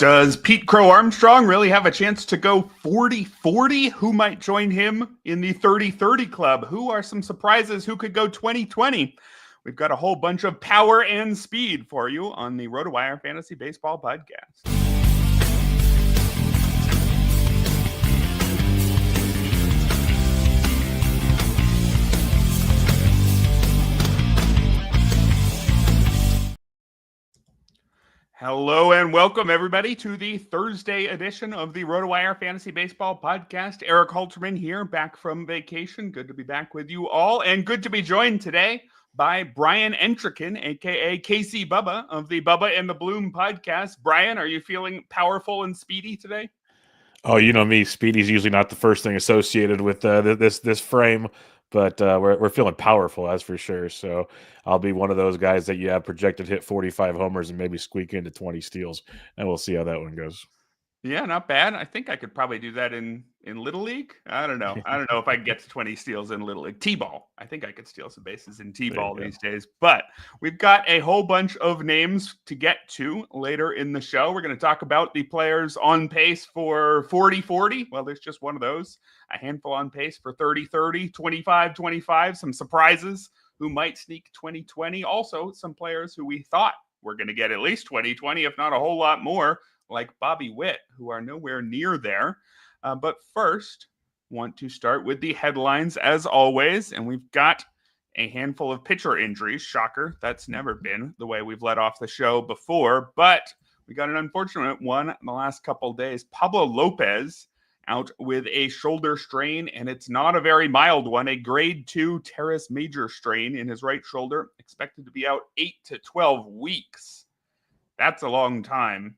Does Pete Crow Armstrong really have a chance to go 40-40? Who might join him in the 30-30 club? Who are some surprises? Who could go 20-20? We've got a whole bunch of power and speed for you on the RotoWire Fantasy Baseball Podcast. Hello and welcome, everybody, to the Thursday edition of the RotoWire Fantasy Baseball Podcast. Erik Halterman here, back from vacation. Good to be back with you all, and good to be joined today by Brian Entrekin, a.k.a. KC Bubba of the Bubba and the Bloom podcast. Brian, are you feeling powerful and speedy today? Oh, you know me. Speedy's usually not the first thing associated with this frame, but we're feeling powerful, as for sure. So I'll be one of those guys that you have projected hit 45 homers and maybe squeak into 20 steals, and we'll see how that one goes. Yeah, not bad. I think I could probably do that in Little League. I don't know if I can get to 20 steals in Little League. T-ball. I think I could steal some bases in T-ball these days. But we've got a whole bunch of names to get to later in the show. We're going to talk about the players on pace for 40-40. Well, there's just one of those. A handful on pace for 30-30, 25-25. Some surprises who might sneak 20-20. Also, some players who we thought were going to get at least 20-20, if not a whole lot more, like Bobby Witt, who are nowhere near there. But first, want to start with the headlines as always. And we've got a handful of pitcher injuries. Shocker. That's never been the way we've let off the show before. But we got an unfortunate one in the last couple of days. Pablo Lopez out with a shoulder strain, and it's not a very mild one, a grade 2 teres major strain in his right shoulder, expected to be out 8 to 12 weeks. That's a long time.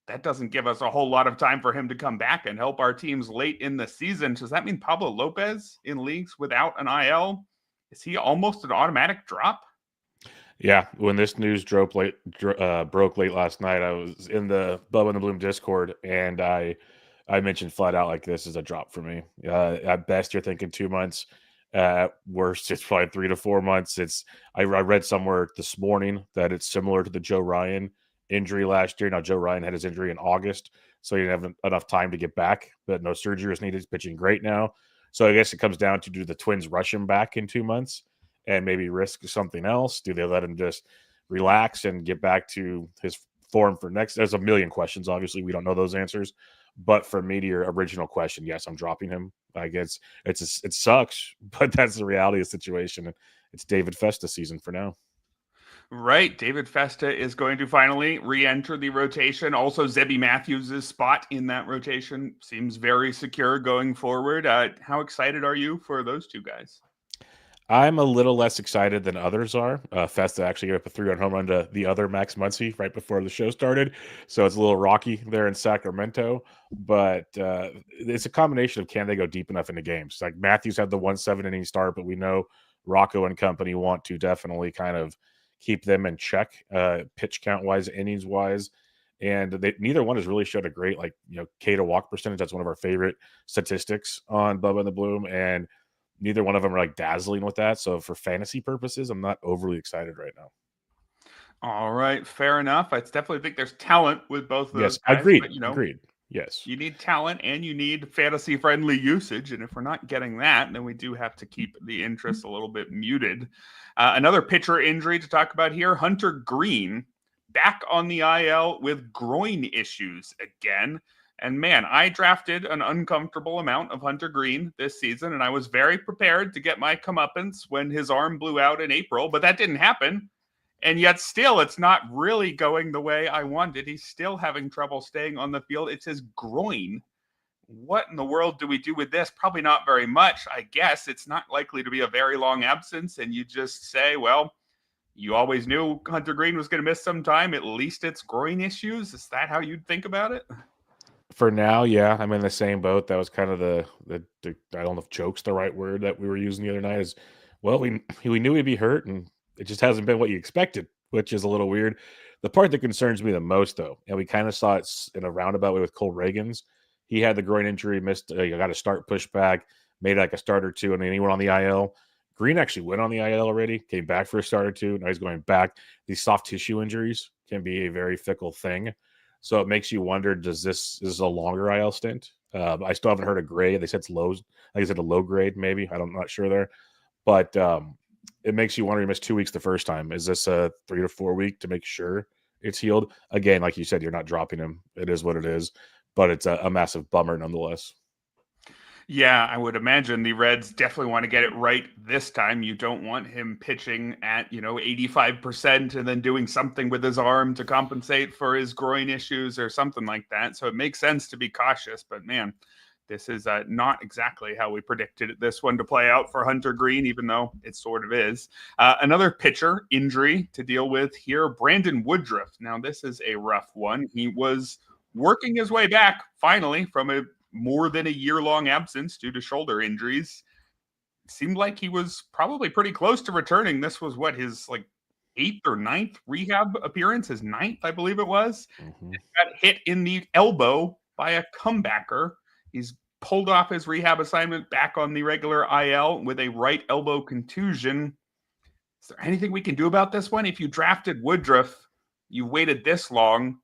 That doesn't give us a whole lot of time for him to come back and help our teams late in the season. Does that mean Pablo Lopez in leagues without an IL? Is he almost an automatic drop? Yeah, when this news broke late last night, I was in the Bubba and the Bloom Discord, and I mentioned flat out, like, this is a drop for me. At best, you're thinking 2 months. At worst, it's probably 3 to 4 months. I read somewhere this morning that it's similar to the Joe Ryan injury last year. Now, Joe Ryan had his injury in August, so he didn't have enough time to get back, but no surgery was needed. He's pitching great now. So I guess it comes down to, do the Twins rush him back in 2 months and maybe risk something else? Do they let him just relax and get back to his form for next? There's a million questions. Obviously, we don't know those answers. But for me, to your original question, yes, I'm dropping him. I guess it sucks, but that's the reality of the situation. It's David Festa season for now. Right. David Festa is going to finally re-enter the rotation. Also, Zebby Matthews' spot in that rotation seems very secure going forward. How excited are you for those two guys? I'm a little less excited than others are. Festa actually gave up a 3-run home run to the other Max Muncy right before the show started. So it's a little rocky there in Sacramento. But it's a combination of, can they go deep enough into games? Like, Matthews had the 1 7-inning start, but we know Rocco and company want to definitely kind of keep them in check, pitch count wise, innings wise, and neither one has really showed a great, K to walk percentage. That's one of our favorite statistics on Bubba and the Bloom, and neither one of them are dazzling with that. So for fantasy purposes, I'm not overly excited right now. All right, fair enough. I definitely think there's talent with both of those guys. Agreed. But, agreed. Yes. You need talent and you need fantasy-friendly usage. And if we're not getting that, then we do have to keep the interest a little bit muted. Another pitcher injury to talk about here, Hunter Green, back on the IL with groin issues again. And man, I drafted an uncomfortable amount of Hunter Green this season, and I was very prepared to get my comeuppance when his arm blew out in April, but that didn't happen. And yet still, it's not really going the way I wanted. He's still having trouble staying on the field. It's his groin. What in the world do we do with this? Probably not very much. I guess it's not likely to be a very long absence. And you just say, well, you always knew Hunter Green was going to miss some time. At least it's groin issues. Is that how you'd think about it? For now, yeah, I'm in the same boat. That was kind of the I don't know if joke's the right word that we were using the other night. Is, well, we knew he'd be hurt, and it just hasn't been what you expected, which is a little weird. The part that concerns me the most, though, and we kind of saw it in a roundabout way with Cole Reagans. He had the groin injury, missed, got a start pushback, made like a start or two, and then he went on the IL. Green actually went on the IL already, came back for a start or two. Now he's going back. These soft tissue injuries can be a very fickle thing. So it makes you wonder: is this a longer IL stint? I still haven't heard a grade. They said it's low. Like I said, a low grade, maybe. I'm not sure there, but it makes you wonder. He missed 2 weeks the first time. Is this a 3 to 4 week to make sure it's healed? Again, like you said, you're not dropping him. It is what it is, but it's a massive bummer nonetheless. Yeah, I would imagine the Reds definitely want to get it right this time. You don't want him pitching at, 85% and then doing something with his arm to compensate for his groin issues or something like that. So it makes sense to be cautious. But man, this is not exactly how we predicted this one to play out for Hunter Green, even though it sort of is. Another pitcher injury to deal with here, Brandon Woodruff. Now, this is a rough one. He was working his way back finally from a more than a year-long absence due to shoulder injuries. It seemed like he was probably pretty close to returning. This was his eighth or ninth rehab appearance, his ninth, I believe it was. Mm-hmm. Got hit in the elbow by a comebacker. He's pulled off his rehab assignment back on the regular IL with a right elbow contusion. Is there anything we can do about this one? If you drafted Woodruff, you waited this long,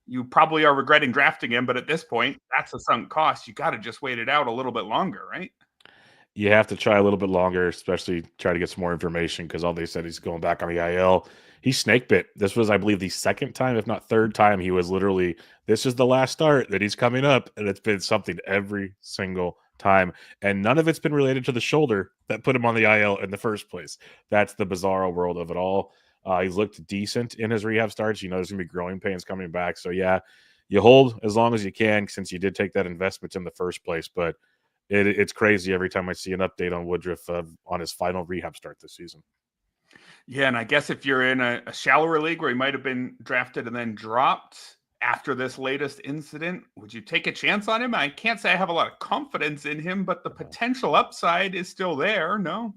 you probably are regretting drafting him, but at this point, that's a sunk cost. You got to just wait it out a little bit longer, right? You have to try a little bit longer, especially try to get some more information because all they said he's going back on the IL. He snake bit. This was, I believe, the second time, if not third time, he was literally, this is the last start that he's coming up. And it's been something every single time. And none of it's been related to the shoulder that put him on the IL in the first place. That's the bizarro world of it all. He's looked decent in his rehab starts. There's going to be growing pains coming back. So, yeah, you hold as long as you can since you did take that investment in the first place. But it's crazy every time I see an update on Woodruff on his final rehab start this season. Yeah, and I guess if you're in a shallower league where he might have been drafted and then dropped after this latest incident, would you take a chance on him? I can't say I have a lot of confidence in him, but the potential upside is still there, no?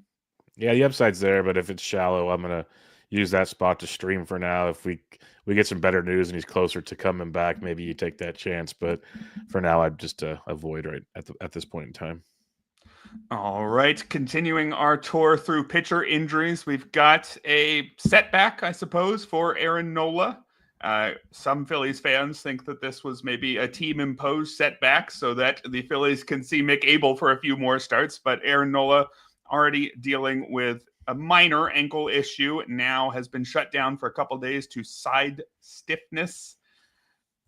Yeah, the upside's there, but if it's shallow, I'm going to use that spot to stream for now. If we get some better news and he's closer to coming back, maybe you take that chance. But for now, I'd just avoid right at this point in time. All right, continuing our tour through pitcher injuries, we've got a setback, I suppose, for Aaron Nola. Some Phillies fans think that this was maybe a team-imposed setback so that the Phillies can see Mick Abel for a few more starts, but Aaron Nola already dealing with a minor ankle issue, now has been shut down for a couple days to side stiffness.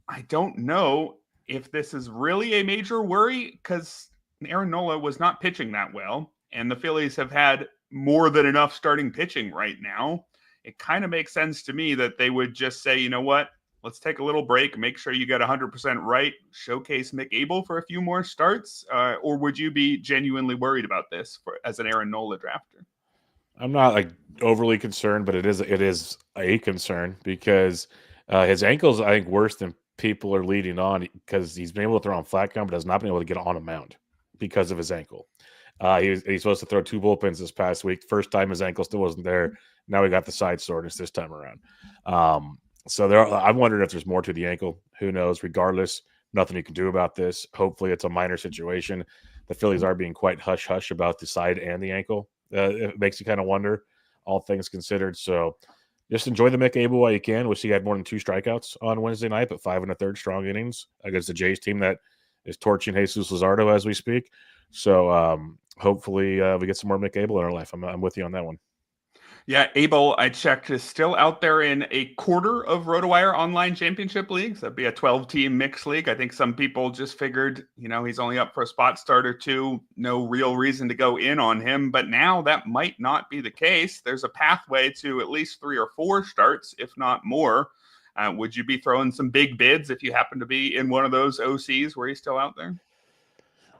I don't know if this is really a major worry because Aaron Nola was not pitching that well, and the Phillies have had more than enough starting pitching right now. It kind of makes sense to me that they would just say, you know what, let's take a little break, make sure you get 100% right, showcase Mick Abel for a few more starts, or would you be genuinely worried about this as an Aaron Nola drafter? I'm not overly concerned, but it is a concern because his ankle's, I think, worse than people are leading on because he's been able to throw on flat ground, but has not been able to get on a mound because of his ankle. He's supposed to throw 2 bullpens this past week. First time his ankle still wasn't there. Now we got the side soreness this time around. So I'm wondering if there's more to the ankle. Who knows? Regardless, nothing you can do about this. Hopefully it's a minor situation. The Phillies are being quite hush-hush about the side and the ankle. It makes you kind of wonder, all things considered. So just enjoy the Mick Abel while you can. Wish he had more than 2 strikeouts on Wednesday night, but 5 1/3 strong innings against the Jays team that is torching Jesus Luzardo as we speak. So hopefully we get some more Mick Abel in our life. I'm with you on that one. Yeah, Abel, I checked, is still out there in a quarter of RotoWire online championship leagues. That'd be a 12-team mixed league. I think some people just figured, he's only up for a spot start or 2. No real reason to go in on him. But now that might not be the case. There's a pathway to at least 3 or 4 starts, if not more. Would you be throwing some big bids if you happen to be in one of those OCs where he's still out there?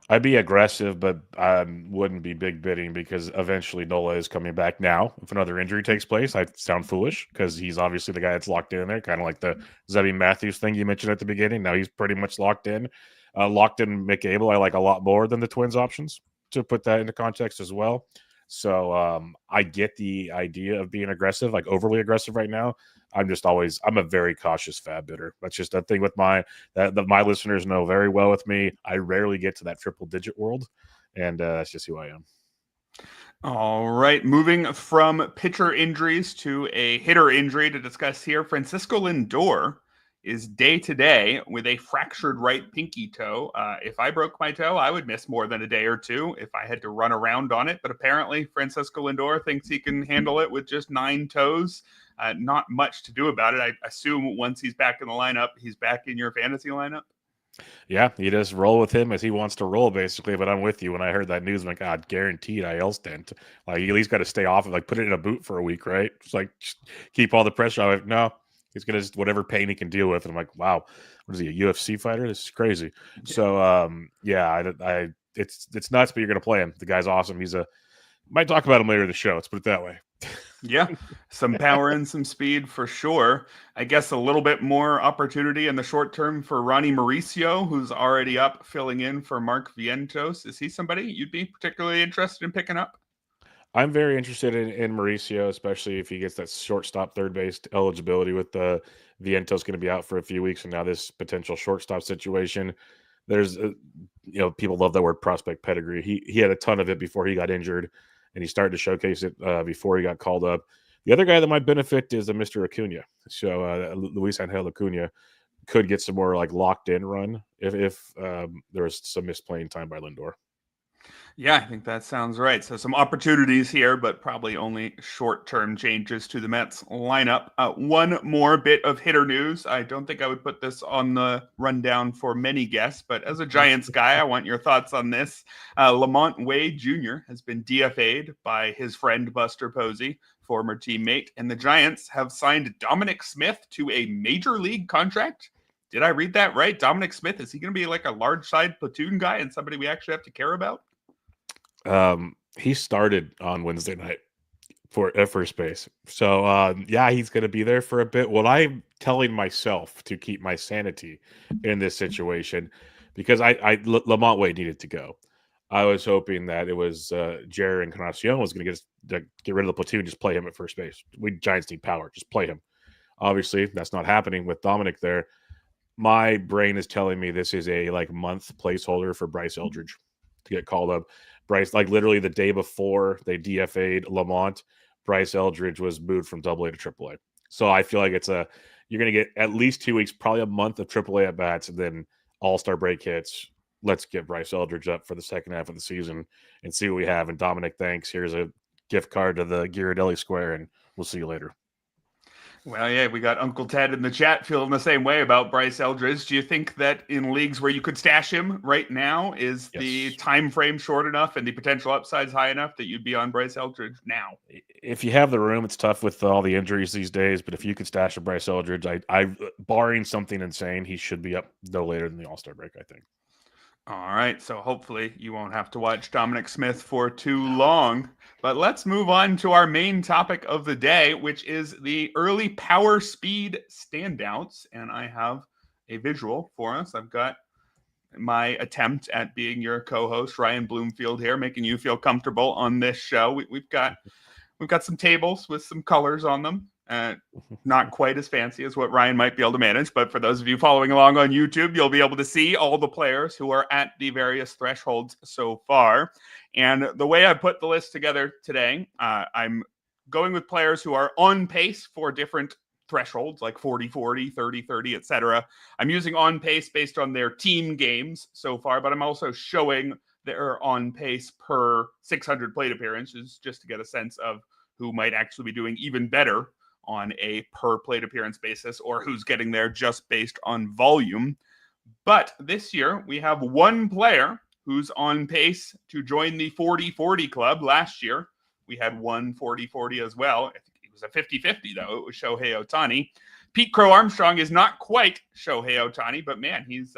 I'd be aggressive, but I wouldn't be big bidding because eventually Nola is coming back now. If another injury takes place, I sound foolish because he's obviously the guy that's locked in there, kind of like the Zebby Matthews thing you mentioned at the beginning. Now he's pretty much locked in. Locked in Mick Abel, I like a lot more than the Twins options, to put that into context as well. So I get the idea of being aggressive, like overly aggressive right now. I'm a very cautious fab bidder. That's just a thing with my listeners know very well with me. I rarely get to that triple digit world, and that's just who I am. All right, moving from pitcher injuries to a hitter injury to discuss here. Francisco Lindor, is day to day with a fractured right pinky toe. If I broke my toe, I would miss more than a day or two if I had to run around on it. But apparently, Francisco Lindor thinks he can handle it with just 9 toes. Not much to do about it. I assume once he's back in the lineup, he's back in your fantasy lineup. Yeah, you just roll with him as he wants to roll, basically. But I'm with you. When I heard that news, I'm like, God, guaranteed IL stint. Like, you at least got to stay off it. Like, put it in a boot for a week, right? Just keep all the pressure on it. No, he's gonna just whatever pain he can deal with. And I'm like, wow, what is he, a UFC fighter? This is crazy. Yeah. So, yeah, it's nuts, but you're gonna play him. The guy's awesome. Might talk about him later in the show. Let's put it that way. Yeah, some power and some speed for sure. I guess a little bit more opportunity in the short term for Ronnie Mauricio, who's already up filling in for Mark Vientos. Is he somebody you'd be particularly interested in picking up? I'm very interested in Mauricio, especially if he gets that shortstop third base eligibility with the Vientos going to be out for a few weeks. And now this potential shortstop situation, there's, people love that word prospect pedigree. He had a ton of it before he got injured, and he started to showcase it before he got called up. The other guy that might benefit is Mr. Acuna. So Luis Angel Acuna could get some more like locked in run if there was some misplaying time by Lindor. Yeah, I think that sounds right. So some opportunities here, but probably only short-term changes to the Mets lineup. One more bit of hitter news. I don't think I would put this on the rundown for many guests, but as a Giants guy, I want your thoughts on this. Lamont Wade Jr. has been DFA'd by his friend Buster Posey, former teammate, and the Giants have signed Dominic Smith to a major league contract. Did I read that right? Dominic Smith, is he going to be like a large side platoon guy and somebody we actually have to care about? He started on Wednesday night for first base. So, yeah, he's going to be there for a bit. What I'm telling myself to keep my sanity in this situation, because Lamont Wade needed to go. I was hoping that it was Jerry Encarnacion was going to get rid of the platoon, just play him at first base. We Giants need power, just play him. Obviously, that's not happening with Dominic there. My brain is telling me this is a month placeholder for Bryce Eldridge to get called up. Bryce, literally the day before they DFA'd Lamont, Bryce Eldridge was moved from AA to AAA. So I feel like you're going to get at least 2 weeks, probably a month of AAA at bats, and then All-Star break hits. Let's get Bryce Eldridge up for the second half of the season and see what we have. And Dominic, thanks. Here's a gift card to the Ghirardelli Square, and we'll see you later. Well, yeah, we got Uncle Ted in the chat feeling the same way about Bryce Eldridge. Do you think that in leagues where you could stash him right now, is the time frame short enough and the potential upside's high enough that you'd be on Bryce Eldridge now? If you have the room, it's tough with all the injuries these days, but if you could stash a Bryce Eldridge, I barring something insane, he should be up no later than the All-Star break, I think. All right, so hopefully you won't have to watch Dominic Smith for too long. But let's move on to our main topic of the day, which is the early power speed standouts. And I have a visual for us. I've got my attempt at being your co-host, Ryan Bloomfield, here, making you feel comfortable on this show. We've got some tables with some colors on them. Not quite as fancy as what Ryan might be able to manage, but for those of you following along on YouTube, you'll be able to see all the players who are at the various thresholds so far. And the way I put the list together today, I'm going with players who are on pace for different thresholds, like 40-40, 30-30, etc. I'm using on pace based on their team games so far, but I'm also showing their on pace per 600 plate appearances just to get a sense of who might actually be doing even better on a per plate appearance basis, or who's getting there just based on volume. But this year, we have one player who's on pace to join the 40-40 club. Last year, we had one 40-40 as well. I think it was a 50-50, though. It was Shohei Ohtani. Pete Crow Armstrong is not quite Shohei Ohtani, but man, he's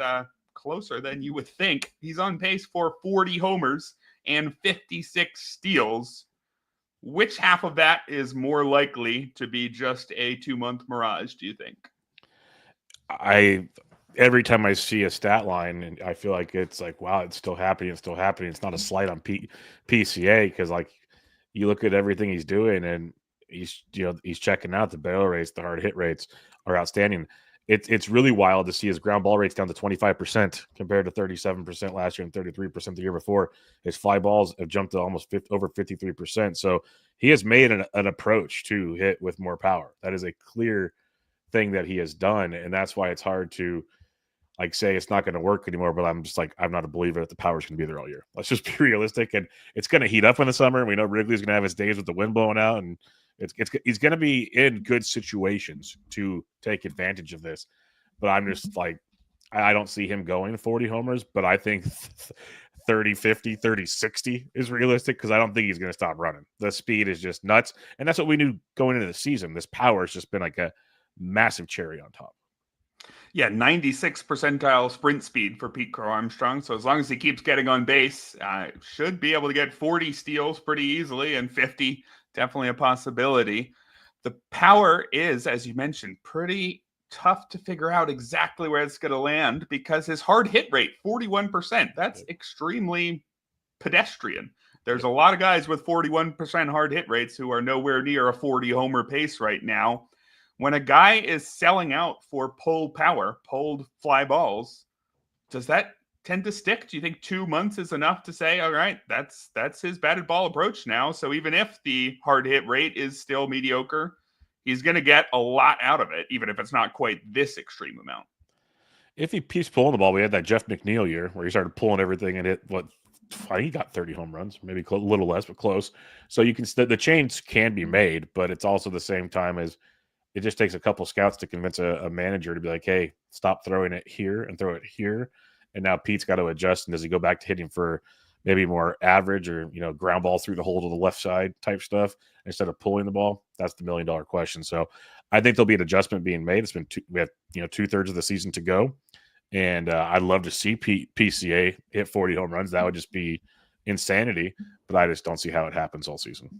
closer than you would think. He's on pace for 40 homers and 56 steals. Which half of that is more likely to be just a 2-month mirage, do you think? Every time I see a stat line, and I feel like it's like, wow, it's still happening. It's still happening. It's not a slight on PCA, because you look at everything he's doing, and he's checking out. The barrel rates, the hard hit rates are outstanding. It's really wild to see his ground ball rates down to 25% compared to 37% last year and 33% the year before. His fly balls have jumped to almost over 53%. So he has made an approach to hit with more power. That is a clear thing that he has done, and that's why it's hard to like say it's not going to work anymore. But I'm just like, I'm not a believer that the power's going to be there all year. Let's just be realistic, and it's going to heat up in the summer. And we know Wrigley's going to have his days with the wind blowing out, and he's going to be in good situations to take advantage of this. But I'm just like, I don't see him going 40 homers, but I think 30, 50, 30, 60 is realistic because I don't think he's going to stop running. The speed is just nuts. And that's what we knew going into the season. This power has just been like a massive cherry on top. Yeah, 96 percentile sprint speed for Pete Crow Armstrong. So as long as he keeps getting on base, should be able to get 40 steals pretty easily, and 50 definitely a possibility. The power is, as you mentioned, pretty tough to figure out exactly where it's going to land because his hard hit rate, 41%, that's extremely pedestrian. There's a lot of guys with 41% hard hit rates who are nowhere near a 40 homer pace right now. When a guy is selling out for pulled fly balls, does that tend to stick? Do you think 2 months is enough to say, all right, that's his batted ball approach now? So even if the hard hit rate is still mediocre, he's going to get a lot out of it, even if it's not quite this extreme amount. If he keeps pulling the ball, we had that Jeff McNeil year where he started pulling everything and he got 30 home runs, maybe a little less, but close. So you can the chains can be made, but it's also the same time as it just takes a couple scouts to convince a manager to be like, hey, stop throwing it here and throw it here. And now Pete's got to adjust. And does he go back to hitting for maybe more average or, ground ball through the hole to the left side type stuff instead of pulling the ball? That's the $1 million question. So I think there'll be an adjustment being made. It's been we have 2/3 of the season to go. And I'd love to see PCA hit 40 home runs. That would just be insanity. But I just don't see how it happens all season.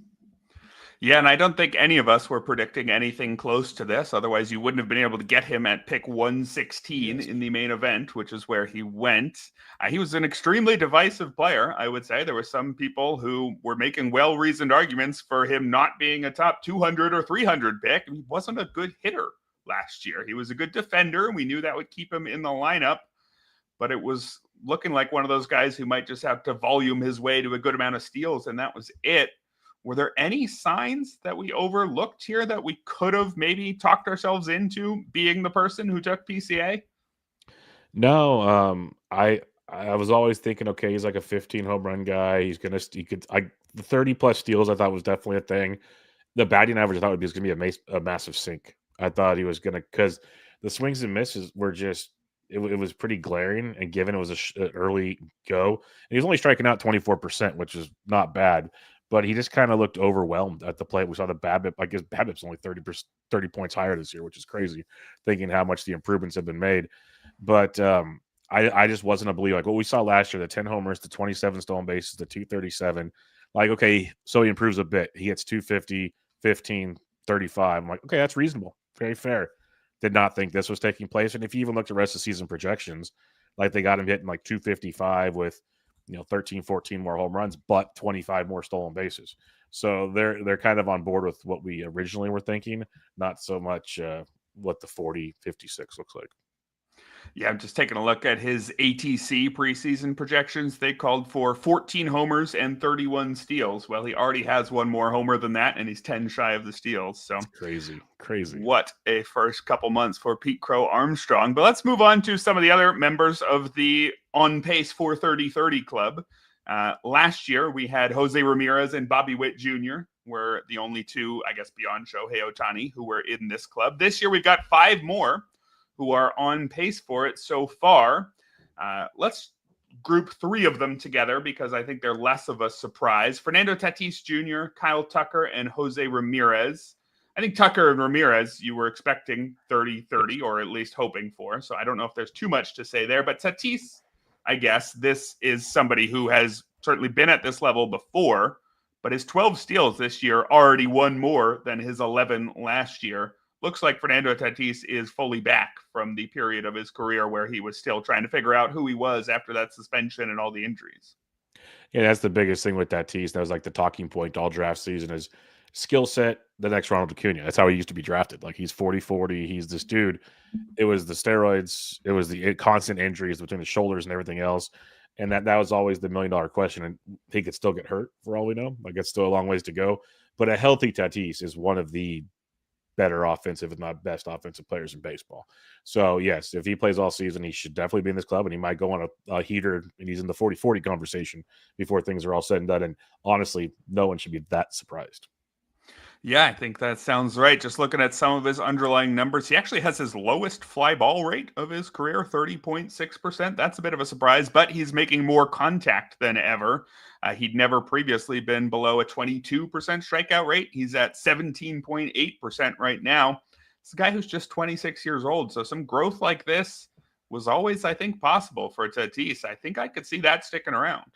Yeah, and I don't think any of us were predicting anything close to this. Otherwise, you wouldn't have been able to get him at pick 116 in the main event, which is where he went. He was an extremely divisive player, I would say. There were some people who were making well-reasoned arguments for him not being a top 200 or 300 pick. He wasn't a good hitter last year. He was a good defender, and we knew that would keep him in the lineup. But it was looking like one of those guys who might just have to volume his way to a good amount of steals, and that was it. Were there any signs that we overlooked here that we could have maybe talked ourselves into being the person who took PCA? No, I was always thinking, okay, he's like a 15 home run guy. The 30 plus steals I thought was definitely a thing. The batting average I thought was going to be a massive sink. I thought he was going to, because the swings and misses were just, it was pretty glaring, and given it was an early go, and he was only striking out 24%, which is not bad. But he just kind of looked overwhelmed at the plate. We saw the BABIP. I guess BABIP's only 30 points higher this year, which is crazy, thinking how much the improvements have been made. But I just wasn't a believer. Like what we saw last year, the 10 homers, the 27 stolen bases, the 237. Like, okay, so he improves a bit. He hits 250, 15, 35. I'm like, okay, that's reasonable. Very fair. Did not think this was taking place. And if you even look at the rest of the season projections, like they got him hitting like 255 with 13, 14 more home runs, but 25 more stolen bases. So they're kind of on board with what we originally were thinking, not so much what the 40, 56 looks like. Yeah, I'm just taking a look at his ATC preseason projections. They called for 14 homers and 31 steals. Well, he already has one more homer than that, and he's 10 shy of the steals. So crazy. What a first couple months for Pete Crow Armstrong. But let's move on to some of the other members of the On Pace 430-30 club. Last year, we had Jose Ramirez and Bobby Witt Jr. were the only two, I guess, beyond Shohei Ohtani who were in this club. This year, we've got 5 more who are on pace for it so far. Let's group 3 of them together because I think they're less of a surprise. Fernando Tatis Jr., Kyle Tucker, and Jose Ramirez. I think Tucker and Ramirez, you were expecting 30-30 or at least hoping for. So I don't know if there's too much to say there. But Tatis, I guess, this is somebody who has certainly been at this level before, but his 12 steals this year already won more than his 11 last year. Looks like Fernando Tatis is fully back from the period of his career where he was still trying to figure out who he was after that suspension and all the injuries. Yeah, that's the biggest thing with Tatis. That was like the talking point all draft season is skill set, the next Ronald Acuna. That's how he used to be drafted. Like he's 40-40. He's this dude. It was the steroids. It was the constant injuries between the shoulders and everything else. And that was always the $1 million question. And he could still get hurt for all we know. Like it's still a long ways to go. But a healthy Tatis is one of the better offensive, if not best offensive players in baseball. So, yes, if he plays all season, he should definitely be in this club, and he might go on a heater, and he's in the 40-40 conversation before things are all said and done. And honestly, no one should be that surprised. Yeah, I think that sounds right. Just looking at some of his underlying numbers, he actually has his lowest fly ball rate of his career, 30.6%. That's a bit of a surprise, but he's making more contact than ever. He'd never previously been below a 22% strikeout rate. He's at 17.8% right now. It's a guy who's just 26 years old. So some growth like this was always, I think, possible for Tatis. I think I could see that sticking around.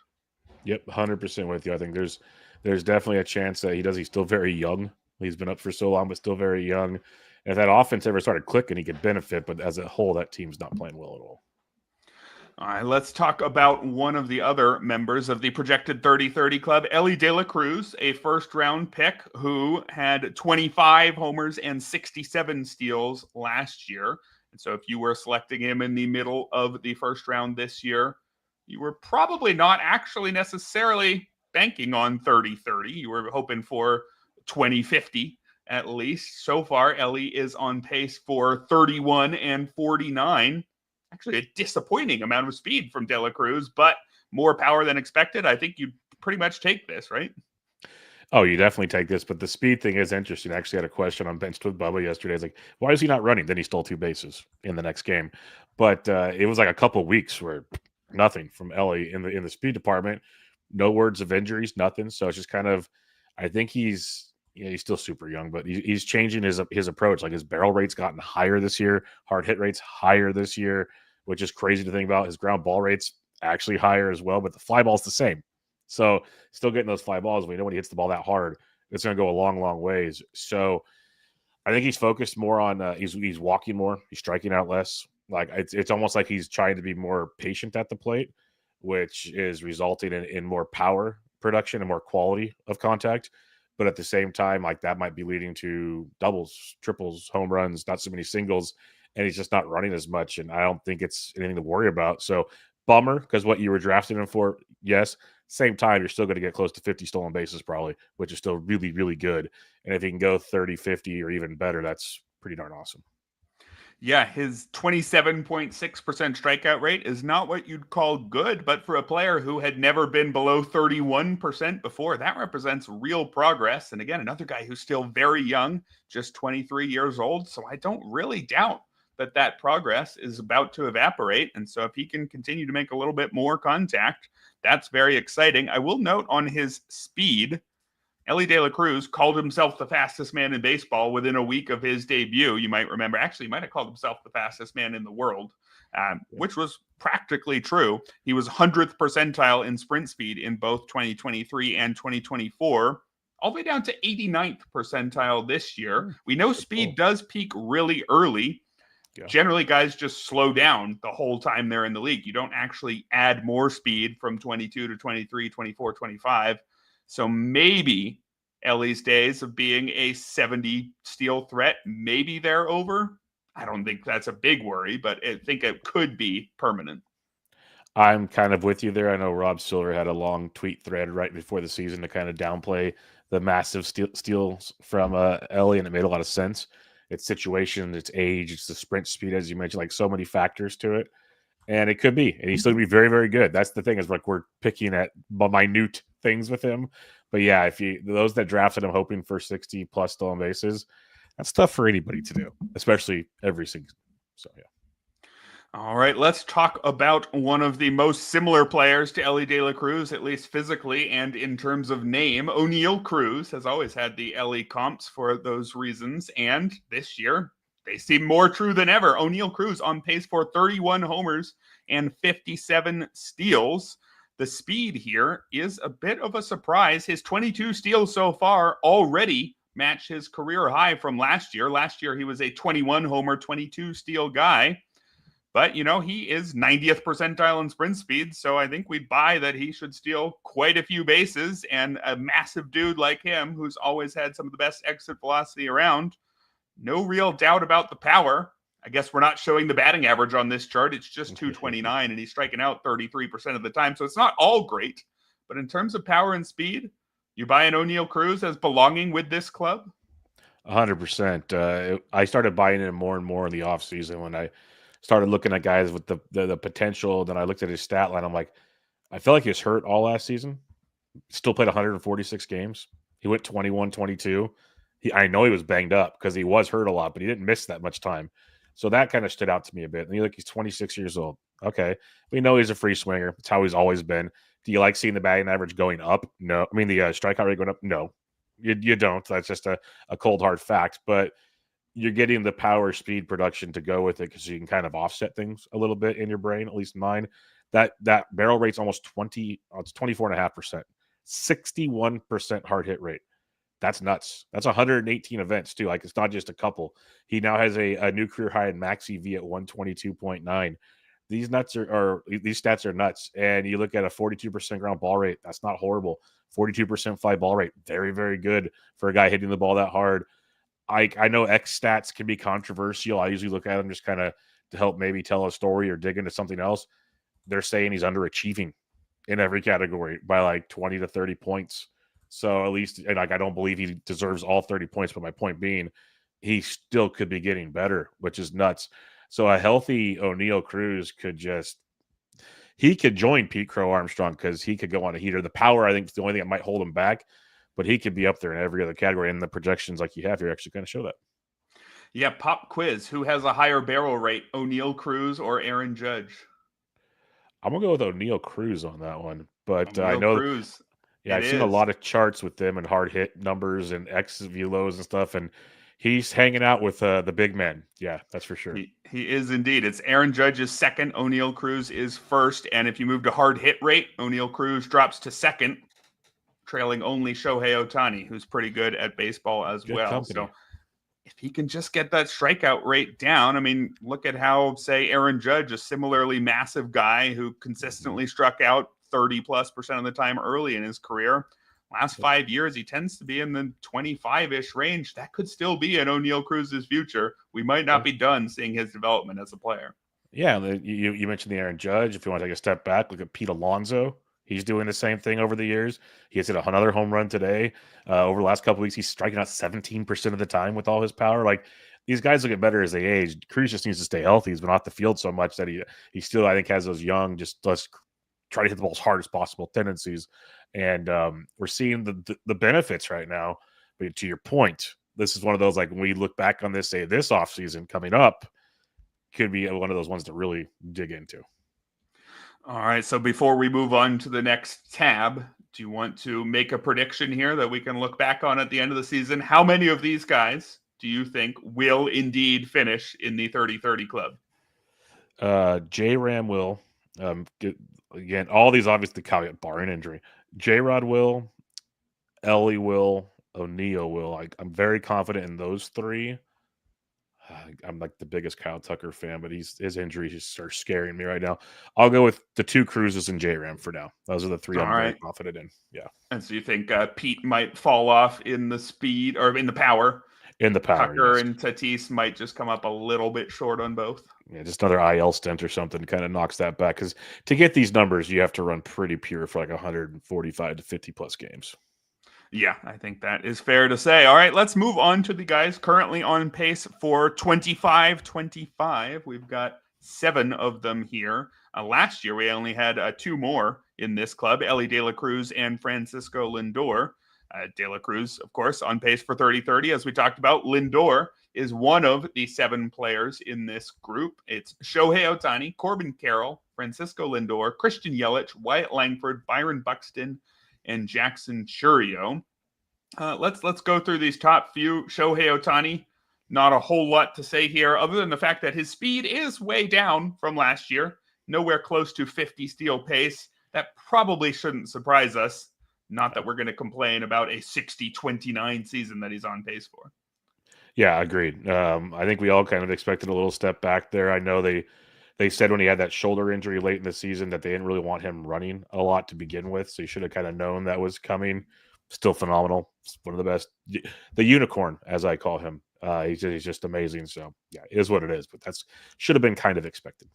Yep, 100% with you. I think there's definitely a chance that he's still very young. He's been up for so long, but still very young. And if that offense ever started clicking, he could benefit. But as a whole, that team's not playing well at all. All right, let's talk about one of the other members of the projected 30-30 club, Elly De La Cruz, a first-round pick who had 25 homers and 67 steals last year. And so if you were selecting him in the middle of the first round this year, you were probably not actually necessarily banking on 30-30. You were hoping for 20-50 at least. So far, Elly is on pace for 31 and 49. Actually, a disappointing amount of speed from De La Cruz, but more power than expected. I think you pretty much take this, right? Oh, you definitely take this, but the speed thing is interesting. I actually had a question on Benched with Bubba yesterday. It's like, why is he not running? Then he stole 2 bases in the next game. But it was like a couple weeks where nothing from Elly in the speed department. No words of injuries, nothing. So it's just kind of, I think he's still super young, but he's changing his approach. Like his barrel rate's gotten higher this year, hard hit rates higher this year, which is crazy to think about. His ground ball rate's actually higher as well, but the fly ball's the same. So still getting those fly balls. We know when he hits the ball that hard, it's going to go a long, long ways. So I think he's focused more on he's walking more, he's striking out less. Like it's almost like he's trying to be more patient at the plate, which is resulting in more power production and more quality of contact. But at the same time, like that might be leading to doubles, triples, home runs, not so many singles, and he's just not running as much. And I don't think it's anything to worry about. So bummer, because what you were drafting him for, yes. Same time, you're still going to get close to 50 stolen bases probably, which is still really, really good. And if he can go 30, 50 or even better, that's pretty darn awesome. Yeah, his 27.6% strikeout rate is not what you'd call good, but for a player who had never been below 31% before, that represents real progress. And again, another guy who's still very young, just 23 years old. So I don't really doubt that progress is about to evaporate. And so if he can continue to make a little bit more contact, that's very exciting. I will note on his speed, Elly De La Cruz called himself the fastest man in baseball within a week of his debut. You might remember. Actually, he might have called himself the fastest man in the world, which was practically true. He was 100th percentile in sprint speed in both 2023 and 2024, all the way down to 89th percentile this year. We know speed does peak really early. Yeah. Generally, guys just slow down the whole time they're in the league. You don't actually add more speed from 22 to 23, 24, 25. So maybe Elly's days of being a 70 steal threat, maybe they're over. I don't think that's a big worry, but I think it could be permanent. I'm kind of with you there. I know Rob Silver had a long tweet thread right before the season to kind of downplay the massive steals from Elly, and it made a lot of sense. It's situation, it's age, it's the sprint speed, as you mentioned, like so many factors to it. And it could be, and he's still going to be very, very good. That's the thing, is like we're picking at minute things with him. But yeah, if those that drafted him hoping for 60 plus stolen bases, that's tough for anybody to do, especially every season. So yeah. All right, let's talk about one of the most similar players to Elly De La Cruz, at least physically and in terms of name. Oneil Cruz has always had the Elly comps for those reasons, and this year they seem more true than ever. Oneil Cruz on pace for 31 homers and 57 steals. The speed here is a bit of a surprise. His 22 steals so far already match his career high from last year. Last year, he was a 21 homer, 22 steal guy. But, he is 90th percentile in sprint speed, so I think we buy that he should steal quite a few bases, and a massive dude like him, who's always had some of the best exit velocity around, no real doubt about the power. I guess we're not showing the batting average on this chart. It's just 229, and he's striking out 33% of the time, so it's not all great. But in terms of power and speed, you buy an Oneil Cruz as belonging with this club? 100%. I started buying in more and more in the offseason when I started looking at guys with the potential. Then I looked at his stat line. I'm like, I felt like he was hurt all last season. Still played 146 games. He went 21-22. I know he was banged up because he was hurt a lot, but he didn't miss that much time. So that kind of stood out to me a bit. And you look, he's 26 years old. Okay. We know he's a free swinger. It's how he's always been. Do you like seeing the batting average going up? No. I mean, the strikeout rate going up? No. You don't. That's just a cold, hard fact. But you're getting the power, speed, production to go with it because you can kind of offset things a little bit in your brain, at least mine. That barrel rate's almost 20, it's 24.5%. 61% hard hit rate. That's nuts. That's 118 events too. Like, it's not just a couple. He now has a new career high in max EV at 122.9. These stats are nuts. And you look at a 42% ground ball rate. That's not horrible. 42% fly ball rate. Very, very good for a guy hitting the ball that hard. I know X stats can be controversial. I usually look at them just kind of to help maybe tell a story or dig into something else. They're saying he's underachieving in every category by like 20 to 30 points. So at least, like, I don't believe he deserves all 30 points, but my point being, he still could be getting better, which is nuts. So a healthy O'Neal Cruz he could join Pete Crow Armstrong because he could go on a heater. The power, I think, is the only thing that might hold him back, but he could be up there in every other category. And the projections like you have here actually kind of show that. Yeah, pop quiz. Who has a higher barrel rate, O'Neal Cruz or Aaron Judge? I'm going to go with O'Neal Cruz on that one. But I O'Neal know, Cruz. yeah, I've seen a lot of charts with them and hard hit numbers and X velos and stuff. And he's hanging out with the big men. Yeah, that's for sure. He is indeed. It's Aaron Judge is second. O'Neal Cruz is first. And if you move to hard hit rate, O'Neal Cruz drops to second, trailing only Shohei Ohtani, who's pretty good at baseball as Good well. company. So if he can just get that strikeout rate down, I mean, look at how, say, Aaron Judge, a similarly massive guy who consistently struck out 30+% of the time early in his career. Last 5 years, he tends to be in the 25-ish range. That could still be in O'Neal Cruz's future. We might not be done seeing his development as a player. Yeah, you mentioned the Aaron Judge. If you want to take a step back, look at Pete Alonso. He's doing the same thing over the years. He has hit another home run today. Over the last couple of weeks, he's striking out 17% of the time with all his power. Like, these guys look better as they age. Cruz just needs to stay healthy. He's been off the field so much that he still, I think, has those young, just let's try to hit the ball as hard as possible tendencies. And we're seeing the benefits right now. But to your point, this is one of those, like, when we look back on this, say, this offseason coming up, could be one of those ones to really dig into. All right. So before we move on to the next tab, do you want to make a prediction here that we can look back on at the end of the season? How many of these guys do you think will indeed finish in the 30-30 club? J-Ram will. Again, all these obviously caveat barring injury. J-Rod will. Ellie will. O'Neal will. I'm very confident in those three. I'm like the biggest Kyle Tucker fan, but his injuries just are scaring me right now. I'll go with the two Cruzes and J-Ram for now. Those are the three I'm very confident in. Yeah. And so you think Pete might fall off in the speed or in the power? In the power. Tucker and Tatis might just come up a little bit short on both. Yeah, just another IL stint or something kind of knocks that back. Because to get these numbers, you have to run pretty pure for like 145 to 50 plus games. Yeah, I think that is fair to say. All right, let's move on to the guys currently on pace for 25-25. We've got 7 of them here. Last year, we only had 2 more in this club, Ellie De La Cruz and Francisco Lindor. De La Cruz, of course, on pace for 30-30, as we talked about. Lindor is one of the 7 players in this group. It's Shohei Ohtani, Corbin Carroll, Francisco Lindor, Christian Yelich, Wyatt Langford, Byron Buxton, and Jackson Chourio. Let's go through these top few. Shohei Ohtani, not a whole lot to say here, other than the fact that his speed is way down from last year, nowhere close to 50 steal pace. That probably shouldn't surprise us. Not that we're going to complain about a 60-29 season that he's on pace for. Yeah, agreed. I think we all kind of expected a little step back there. I know they said when he had that shoulder injury late in the season that they didn't really want him running a lot to begin with. So you should have kind of known that was coming. Still phenomenal. It's one of the best. The unicorn, as I call him. He's just amazing. So, yeah, it is what it is. But that's should have been kind of expected.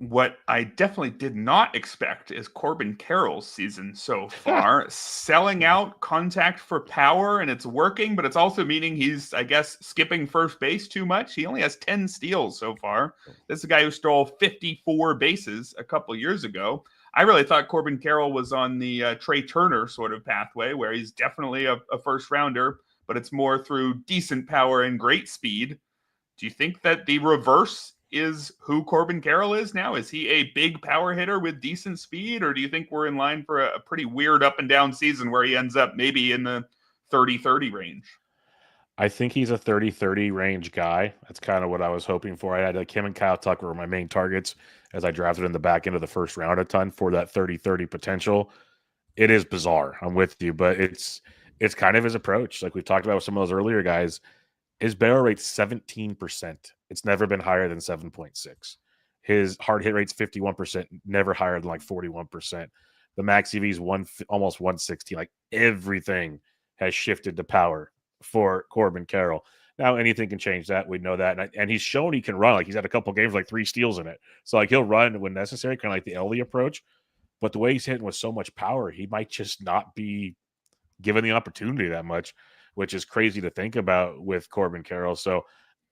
What I definitely did not expect is Corbin Carroll's season so far, selling out contact for power, and it's working, but it's also meaning he's, I guess, skipping first base too much. He only has 10 steals so far. This is a guy who stole 54 bases a couple years ago. I really thought Corbin Carroll was on the Trey Turner sort of pathway, where he's definitely a first rounder, but it's more through decent power and great speed. Do you think that the reverse is who Corbin Carroll is now? Is he a big power hitter with decent speed, or do you think we're in line for a pretty weird up and down season where he ends up maybe in the 30-30 range? I think he's a 30-30 range guy. That's kind of what I was hoping for. I had like him and Kyle Tucker were my main targets as I drafted in the back end of the first round a ton for that 30-30 potential. It is bizarre. I'm with you, but it's kind of his approach. Like we've talked about with some of those earlier guys, his barrel rate's 17%. It's never been higher than 7.6. His hard hit rate's 51%, never higher than like 41%. The max EV is almost 160. Like everything has shifted to power for Corbin Carroll. Now anything can change that. We know that. And he's shown he can run. Like he's had a couple games like 3 steals in it. So like he'll run when necessary, kind of like the Ellie approach. But the way he's hitting with so much power, he might just not be given the opportunity that much, which is crazy to think about with Corbin Carroll. So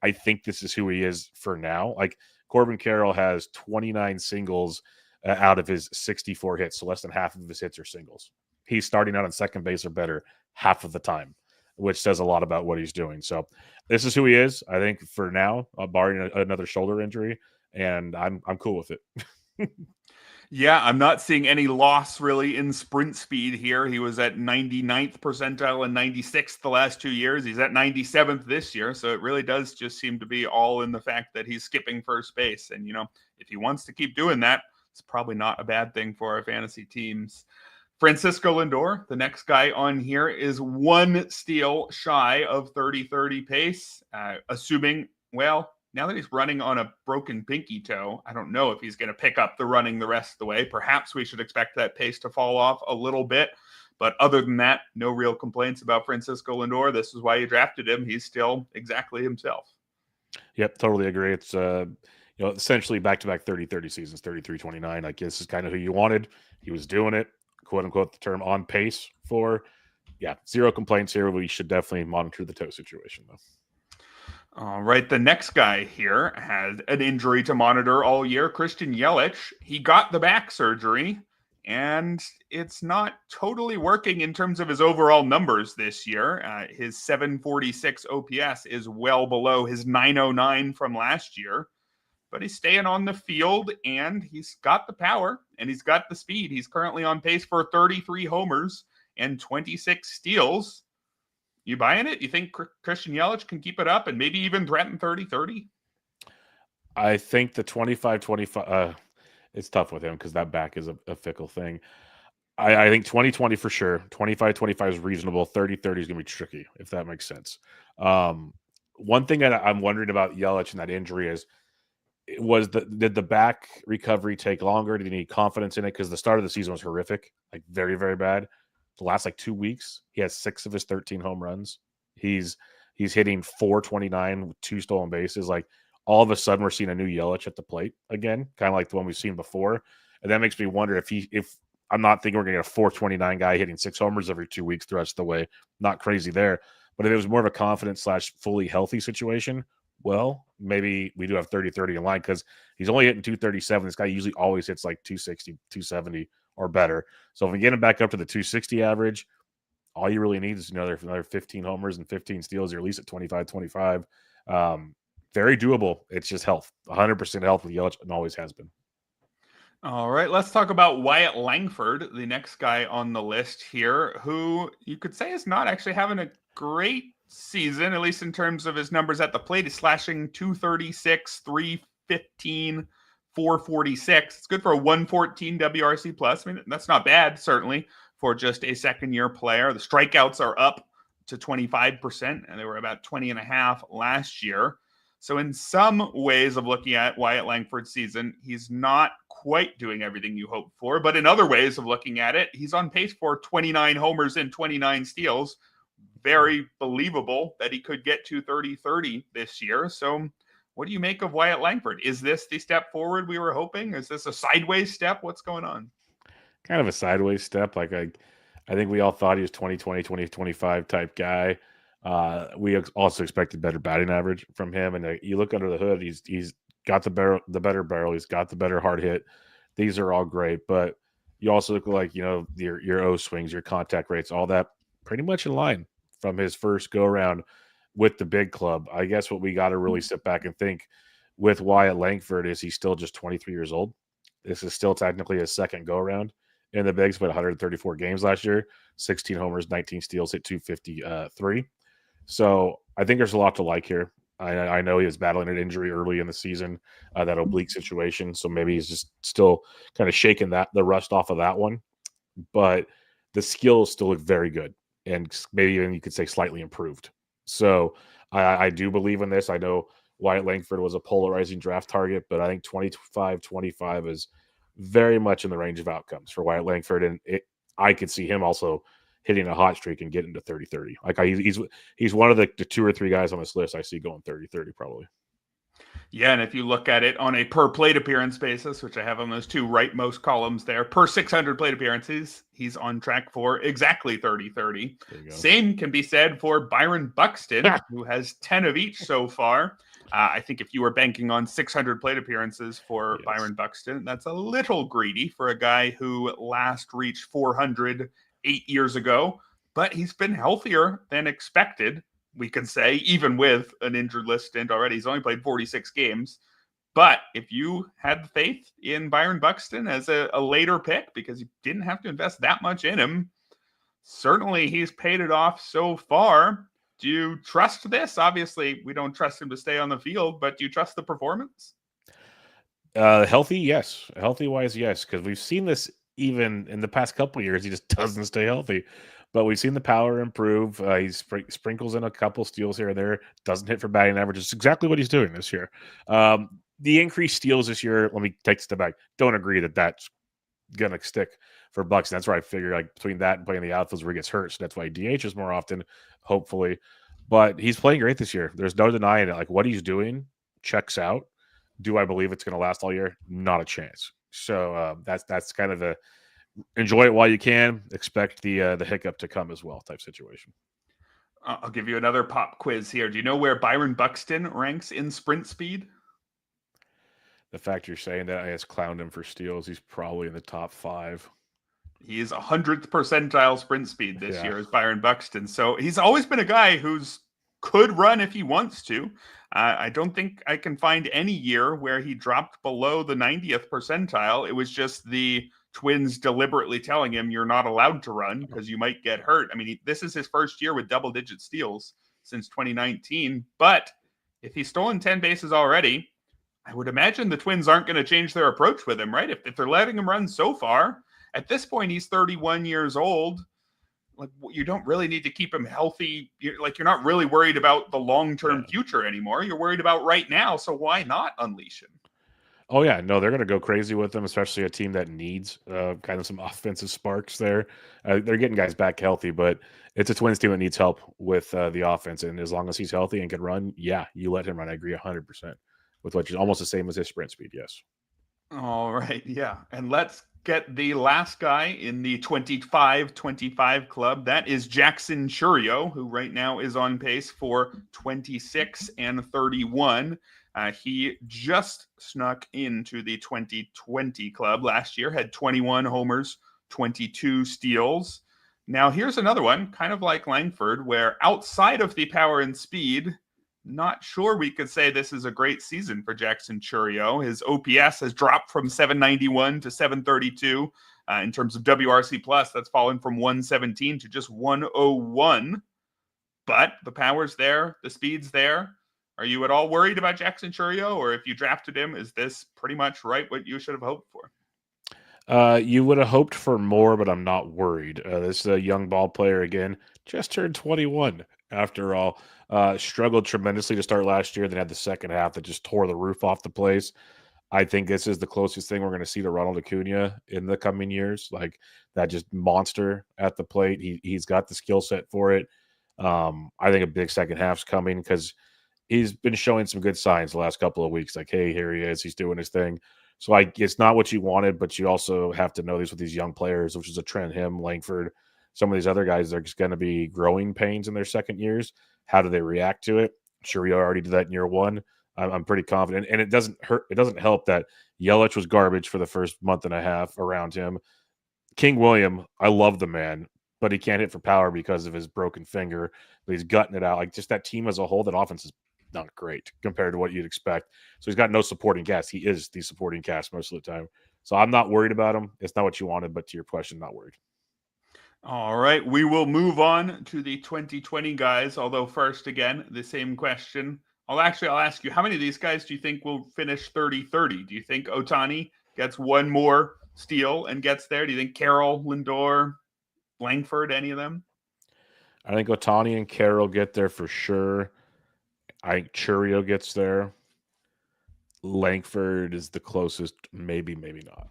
I think this is who he is for now. Like Corbin Carroll has 29 singles out of his 64 hits. So less than half of his hits are singles. He's starting out on second base or better half of the time, which says a lot about what he's doing. So this is who he is, I think, for now, barring another shoulder injury. And I'm cool with it. Yeah, I'm not seeing any loss really in sprint speed here. He was at 99th percentile and 96th the last 2 years. He's at 97th this year. So it really does just seem to be all in the fact that he's skipping first base. And, if he wants to keep doing that, it's probably not a bad thing for our fantasy teams. Francisco Lindor, the next guy on here, is 1 steal shy of 30-30 pace, assuming, well, now that he's running on a broken pinky toe, I don't know if he's going to pick up the running the rest of the way. Perhaps we should expect that pace to fall off a little bit. But other than that, no real complaints about Francisco Lindor. This is why you drafted him. He's still exactly himself. Yep, totally agree. It's essentially back-to-back 30-30 seasons, 33-29. Like this is kind of who you wanted. He was doing it, quote unquote, the term on pace for. Yeah, 0 complaints here. We should definitely monitor the toe situation though. All right, the next guy here had an injury to monitor all year, Christian Yelich. He got the back surgery, and it's not totally working in terms of his overall numbers this year. His 746 OPS is well below his 909 from last year, but he's staying on the field, and he's got the power, and he's got the speed. He's currently on pace for 33 homers and 26 steals. You buying it? You think Christian Yelich can keep it up and maybe even threaten 30-30? I think the 25-25, it's tough with him because that back is a fickle thing. I think 20-20 for sure. 25-25 is reasonable. 30-30 is going to be tricky, if that makes sense. One thing that I'm wondering about Yelich and that injury is, did the back recovery take longer? Did he need confidence in it? Because the start of the season was horrific, like very, very bad. The last 2 weeks, he has 6 of his 13 home runs. He's hitting .429 with 2 stolen bases. Like all of a sudden, we're seeing a new Yelich at the plate again, kind of like the one we've seen before. And that makes me wonder if I'm not thinking we're going to get a .429 guy hitting 6 homers every 2 weeks the rest of the way. Not crazy there. But if it was more of a confident / fully healthy situation, well, maybe we do have 30-30 in line because he's only hitting 237. This guy usually always hits 260, 270 or better. So if we get him back up to the 260 average, all you really need is another 15 homers and 15 steals. You're at least at 25-25. Very doable. It's just health. 100% health with Yelich and always has been. All right, let's talk about Wyatt Langford, the next guy on the list here, who you could say is not actually having a great season, at least in terms of his numbers at the plate. He's slashing 236, 315, 446. It's good for a 114 WRC plus. I mean, that's not bad, certainly, for just a second-year player. The strikeouts are up to 25%, and they were about 20.5 last year. So in some ways of looking at Wyatt Langford's season, he's not quite doing everything you hoped for. But in other ways of looking at it, he's on pace for 29 homers and 29 steals. Very believable that he could get to 30-30 this year. So What do you make of Wyatt Langford? Is this the step forward we were hoping? Is this a sideways step? What's going on? Kind of a sideways step. Like I think we all thought he was 2020, 2025 type guy. We also expected better batting average from him. And you look under the hood, he's got the better barrel. He's got the better hard hit. These are all great, but you also look like, your O swings, your contact rates, all that pretty much in line from his first go around with the big club. I guess what we got to really sit back and think with Wyatt Langford is he's still just 23 years old. This is still technically his second go around in the bigs, but 134 games last year, 16 homers, 19 steals, hit 253. So I think there's a lot to like here. I know he was battling an injury early in the season, that oblique situation. So maybe he's just still kind of shaking the rust off of that one. But the skills still look very good, and maybe even you could say slightly improved. So I do believe in this. I know Wyatt Langford was a polarizing draft target, but I think 25-25 is very much in the range of outcomes for Wyatt Langford. And I could see him also hitting a hot streak and getting to 30-30. Like he's one of the 2 or 3 guys on this list I see going 30-30 probably. Yeah, and if you look at it on a per plate appearance basis, which I have on those 2 rightmost columns there, per 600 plate appearances, he's on track for exactly 30-30. Same can be said for Byron Buxton, who has 10 of each so far. I think if you were banking on 600 plate appearances for Byron Buxton, that's a little greedy for a guy who last reached 400 8 years ago, but he's been healthier than expected, we can say, even with an injured list stint already. He's only played 46 games. But if you had faith in Byron Buxton as a later pick, because you didn't have to invest that much in him, certainly he's paid it off so far. Do you trust this? Obviously, we don't trust him to stay on the field, but do you trust the performance? Healthy, yes. Healthy-wise, yes, because we've seen this even in the past couple of years. He just doesn't stay healthy. But we've seen the power improve. He sprinkles in a couple steals here and there. Doesn't hit for batting average. It's exactly what he's doing this year. The increased steals this year, let me take a step back. Don't agree that that's going to stick for Bucks. That's where I figure like between that and playing the outfields where he gets hurt. So that's why he DHs more often, hopefully. But he's playing great this year. There's no denying it. Like what he's doing checks out. Do I believe it's going to last all year? Not a chance. So that's kind of the enjoy it while you can. Expect the hiccup to come as well type situation. I'll give you another pop quiz here. Do you know where Byron Buxton ranks in sprint speed? The fact you're saying that, I just clowned him for steals. He's probably in the top 5. He is 100th percentile sprint speed this year as Byron Buxton. So he's always been a guy who's could run if he wants to. I don't think I can find any year where he dropped below the 90th percentile. It was just the Twins deliberately telling him you're not allowed to run because you might get hurt. I mean, this is his first year with double-digit steals since 2019. But if he's stolen 10 bases already, I would imagine the Twins aren't going to change their approach with him, right? If they're letting him run so far, at this point, he's 31 years old. Like, you don't really need to keep him healthy. You're not really worried about the long-term future anymore. You're worried about right now. So why not unleash him? Oh, yeah. No, they're going to go crazy with him, especially a team that needs kind of some offensive sparks there. They're getting guys back healthy, but it's a Twins team that needs help with the offense. And as long as he's healthy and can run, yeah, you let him run. I agree 100% with what you're almost the same as his sprint speed. Yes. All right. Yeah. And let's get the last guy in the 25-25 club. That is Jackson Chourio, who right now is on pace for 26 and 31. He just snuck into the 2020 club last year, had 21 homers, 22 steals. Now, here's another one, kind of like Langford, where outside of the power and speed, not sure we could say this is a great season for Jackson Chourio. His OPS has dropped from 791 to 732. In terms of WRC+, that's fallen from 117 to just 101. But the power's there, the speed's there. Are you at all worried about Jackson Chourio? Or if you drafted him, is this pretty much right what you should have hoped for? You would have hoped for more, but I'm not worried. This is a young ball player again, just turned 21 after all. Struggled tremendously to start last year, then had the second half that just tore the roof off the place. I think this is the closest thing we're going to see to Ronald Acuna in the coming years. Like that just monster at the plate. He's got the skill set for it. I think a big second half's coming because he's been showing some good signs the last couple of weeks. Like, hey, here he is. He's doing his thing. So it's not what you wanted, but you also have to know these with these young players, which is a trend. Him, Langford, some of these other guys, there's going to be growing pains in their second years. How do they react to it? Sure, we already did that in year one. I'm pretty confident, and it doesn't hurt. It doesn't help that Yelich was garbage for the first month and a half around him. King William, I love the man, but he can't hit for power because of his broken finger. But he's gutting it out. Like just that team as a whole, that offense is not great compared to what you'd expect. So he's got no supporting cast. He is the supporting cast most of the time. So I'm not worried about him. It's not what you wanted, but to your question, not worried. All right, we will move on to the 2020 guys. Although first, again, the same question. I'll ask you, how many of these guys do you think will finish 30-30? Do you think Ohtani gets one more steal and gets there? Do you think Carroll, Lindor, Langford, any of them? I think Ohtani and Carroll get there for sure. I think Churio gets there. Langford is the closest. Maybe, maybe not.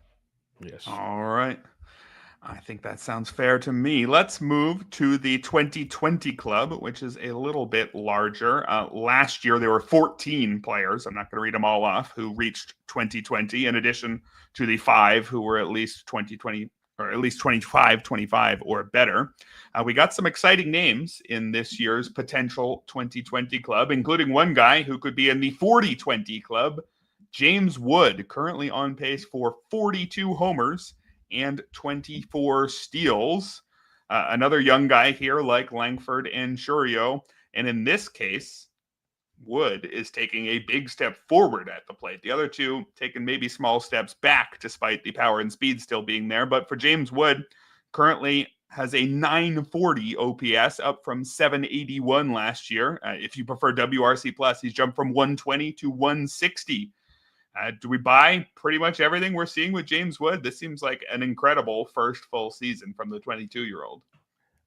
Yes. All right. I think that sounds fair to me. Let's move to the 2020 club, which is a little bit larger. Last year, there were 14 players. I'm not going to read them all off who reached 2020, in addition to the 5 who were at least 2020 or at least 25 or better. We got some exciting names in this year's potential 2020 club, including one guy who could be in the 40-20 club, James Wood, currently on pace for 42 homers and 24 steals. Another young guy here like Langford and Churio. And in this case, Wood is taking a big step forward at the plate. The other two taking maybe small steps back despite the power and speed still being there. But for James Wood, currently has a 940 OPS up from 781 last year. If you prefer WRC+, he's jumped from 120 to 160. Do we buy pretty much everything we're seeing with James Wood? This seems like an incredible first full season from the 22-year-old.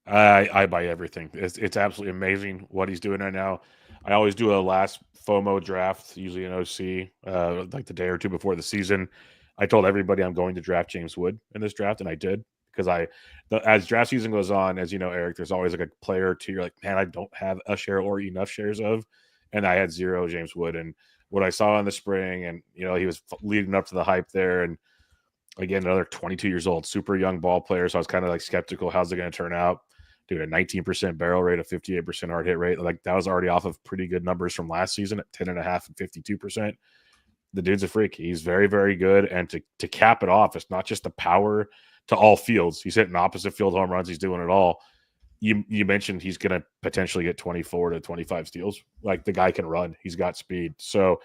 I buy everything. It's absolutely amazing what he's doing right now. I always do a last FOMO draft, usually an OC, like the day or two before the season. I told everybody I'm going to draft James Wood in this draft, and I did because as draft season goes on, as you know, Eric, there's always like a player or two you're like, man, I don't have a share or enough shares of, and I had 0 James Wood. And what I saw in the spring, and he was leading up to the hype there, and again, another 22 years old, super young ball player. So I was kind of like skeptical, how's it going to turn out? Dude, a 19% barrel rate, a 58% hard hit rate. Like that was already off of pretty good numbers from last season at 10.5 and 52%. The dude's a freak. He's very, very good. And to cap it off, it's not just the power to all fields. He's hitting opposite field home runs. He's doing it all. You mentioned he's going to potentially get 24 to 25 steals. Like the guy can run. He's got speed. So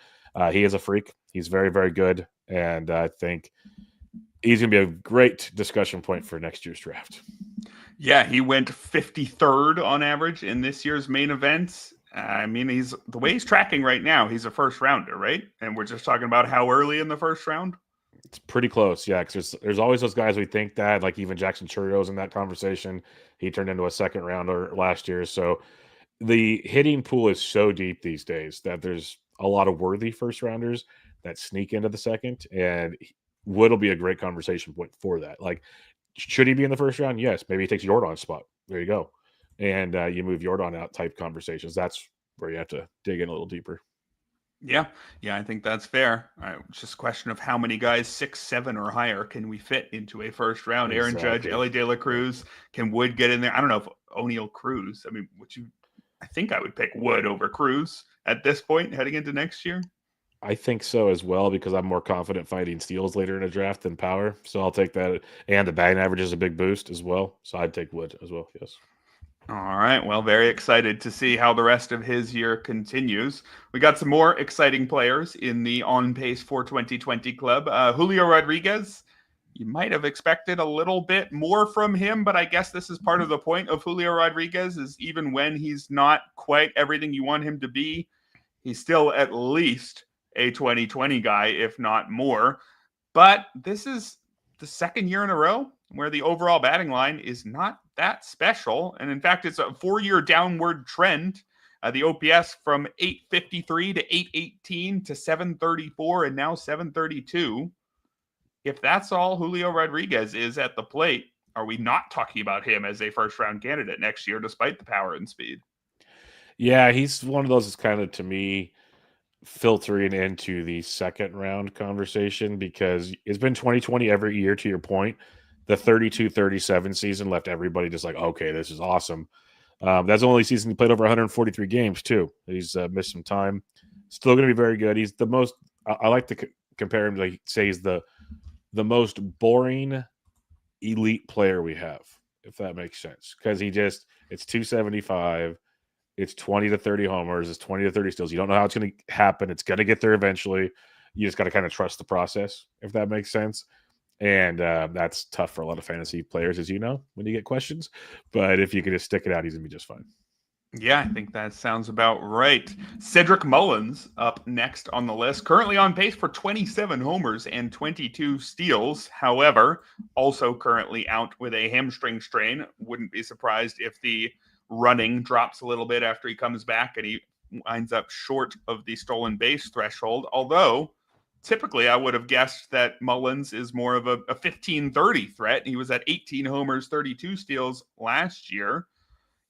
he is a freak. He's very, very good. And I think he's going to be a great discussion point for next year's draft. Yeah, he went 53rd on average in this year's main events. I mean, the way he's tracking right now, he's a first rounder, right? And we're just talking about how early in the first round. It's pretty close, yeah. Because there's always those guys we think that, like even Jackson Churio's in that conversation. He turned into a second rounder last year. So the hitting pool is so deep these days that there's a lot of worthy first rounders that sneak into the second, and Wood will be a great conversation point for that. Like, should he be in the first round? Yes. Maybe he takes Yordan's spot. There you go. And you move Yordan out type conversations. That's where you have to dig in a little deeper. Yeah, I think that's fair. It's just a question of how many guys 6'7" or higher can we fit into a first round. Exactly. Aaron Judge, Ellie De La Cruz, can Wood get in there? I don't know if O'Neill Cruz. I mean, I think I would pick Wood over Cruz at this point heading into next year. I think so as well, because I'm more confident fighting steals later in a draft than power. So I'll take that. And the batting average is a big boost as well. So I'd take Wood as well. Yes. All right. Well, very excited to see how the rest of his year continues. We got some more exciting players in the on pace for 2020 club. Julio Rodriguez, you might have expected a little bit more from him, but I guess this is part of the point of Julio Rodriguez is even when he's not quite everything you want him to be, he's still at least a 2020 guy, if not more. But this is the second year in a row where the overall batting line is not that special. And in fact, it's a 4-year downward trend. The OPS from 853 to 818 to 734 and now 732. If that's all Julio Rodriguez is at the plate, are we not talking about him as a first round candidate next year, despite the power and speed? Yeah, he's one of those that's kind of, to me, filtering into the second round conversation because it's been 2020 every year, to your point. The 32-37 season left everybody just like, okay, this is awesome. That's the only season he played over 143 games, too. He's missed some time. Still going to be very good. He's the most, I like to compare him to, like, say, he's the most boring elite player we have, if that makes sense. Because it's 275. It's 20 to 30 homers. It's 20 to 30 steals. You don't know how it's going to happen. It's going to get there eventually. You just got to kind of trust the process, if that makes sense. And that's tough for a lot of fantasy players, as you know, when you get questions. But if you can just stick it out, he's going to be just fine. Yeah, I think that sounds about right. Cedric Mullins up next on the list, currently on pace for 27 homers and 22 steals. However, also currently out with a hamstring strain. Wouldn't be surprised if the running drops a little bit after he comes back and he winds up short of the stolen base threshold. Although, typically I would have guessed that Mullins is more of a 15-30 threat. He was at 18 homers, 32 steals last year.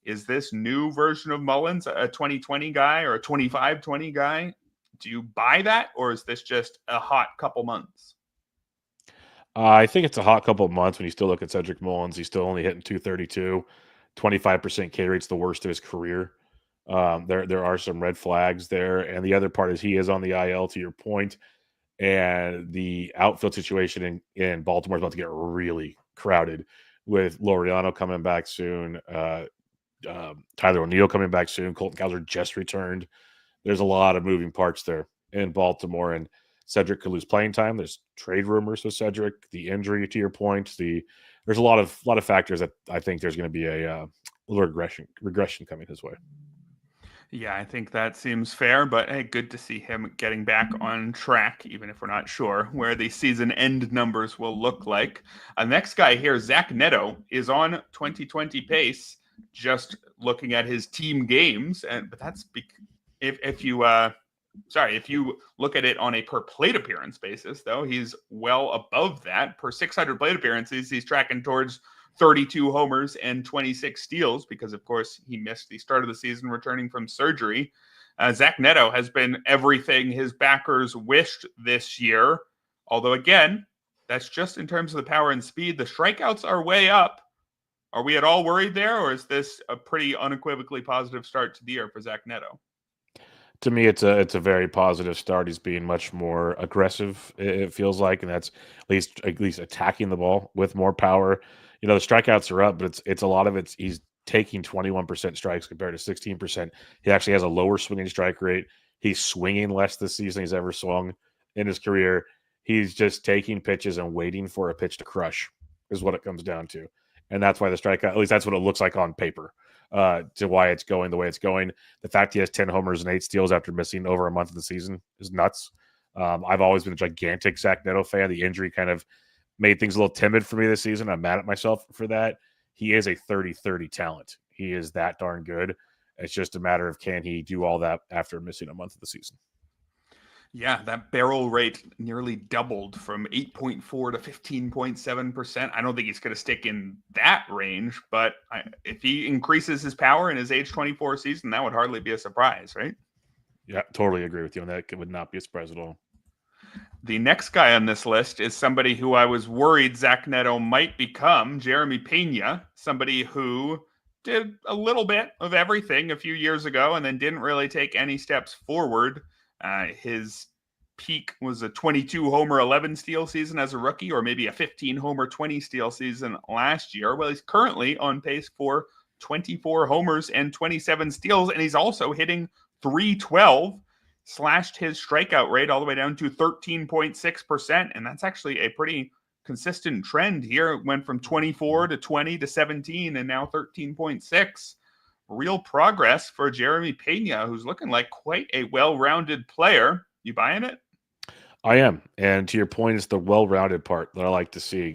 Is this new version of Mullins a 2020 guy or a 25-20 guy? Do you buy that, or is this just a hot couple months? I think it's a hot couple of months when you still look at Cedric Mullins. He's still only hitting 232. 25% K rate's the worst of his career. There are some red flags there. And the other part is he is on the IL, to your point. And the outfield situation in Baltimore is about to get really crowded with Laureano coming back soon. Tyler O'Neill coming back soon. Colton Cowser just returned. There's a lot of moving parts there in Baltimore, and Cedric could lose playing time. There's trade rumors with Cedric, the injury, to your point. There's a lot of factors that I think there's going to be a little regression coming his way. Yeah, I think that seems fair, but hey, good to see him getting back on track, even if we're not sure where the season end numbers will look like. Next guy here, Zach Neto, is on 2020 pace, just looking at his team games. But that's if you look at it on a per plate appearance basis, though, he's well above that. Per 600 plate appearances, he's tracking towards 32 homers and 26 steals because, of course, he missed the start of the season returning from surgery. Zach Neto has been everything his backers wished this year. Although, again, that's just in terms of the power and speed. The strikeouts are way up. Are we at all worried there, or is this a pretty unequivocally positive start to the year for Zach Neto? To me, it's a very positive start. He's being much more aggressive, it feels like, and that's at least attacking the ball with more power. The strikeouts are up, but it's a lot of he's taking 21% strikes compared to 16%. He actually has a lower swinging strike rate. He's swinging less this season he's ever swung in his career. He's just taking pitches and waiting for a pitch to crush is what it comes down to. And that's why the strikeout, at least that's what it looks like on paper, to why it's going the way it's going. The fact he has 10 homers and 8 steals after missing over a month of the season is nuts. I've always been a gigantic Zach Neto fan. The injury kind of made things a little timid for me this season. I'm mad at myself for that. He is a 30-30 talent. He is that darn good. It's just a matter of, can he do all that after missing a month of the season? Yeah, that barrel rate nearly doubled from 8.4 to 15.7%. I don't think he's going to stick in that range, but if he increases his power in his age 24 season, that would hardly be a surprise, right? Yeah, totally agree with you on that. It would not be a surprise at all. The next guy on this list is somebody who I was worried Zach Neto might become, Jeremy Pena, somebody who did a little bit of everything a few years ago and then didn't really take any steps forward. His peak was a 22 homer, 11 steal season as a rookie, or maybe a 15 homer, 20 steal season last year. Well, he's currently on pace for 24 homers and 27 steals, and he's also hitting 312, slashed his strikeout rate all the way down to 13.6%. And that's actually a pretty consistent trend here. It went from 24 to 20 to 17 and now 13.6. Real progress for Jeremy Pena, who's looking like quite a well-rounded player. You buying it? I am. And to your point, it's the well-rounded part that I like to see.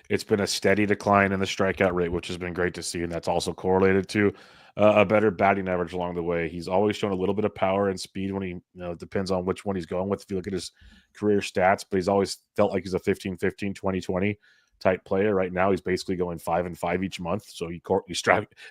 It's been a steady decline in the strikeout rate, which has been great to see. And that's also correlated to a better batting average along the way. He's always shown a little bit of power and speed when it depends on which one he's going with. If you look at his career stats, but he's always felt like he's a 15-15, 20-20 type player. Right now, he's basically going 5-5 each month. So you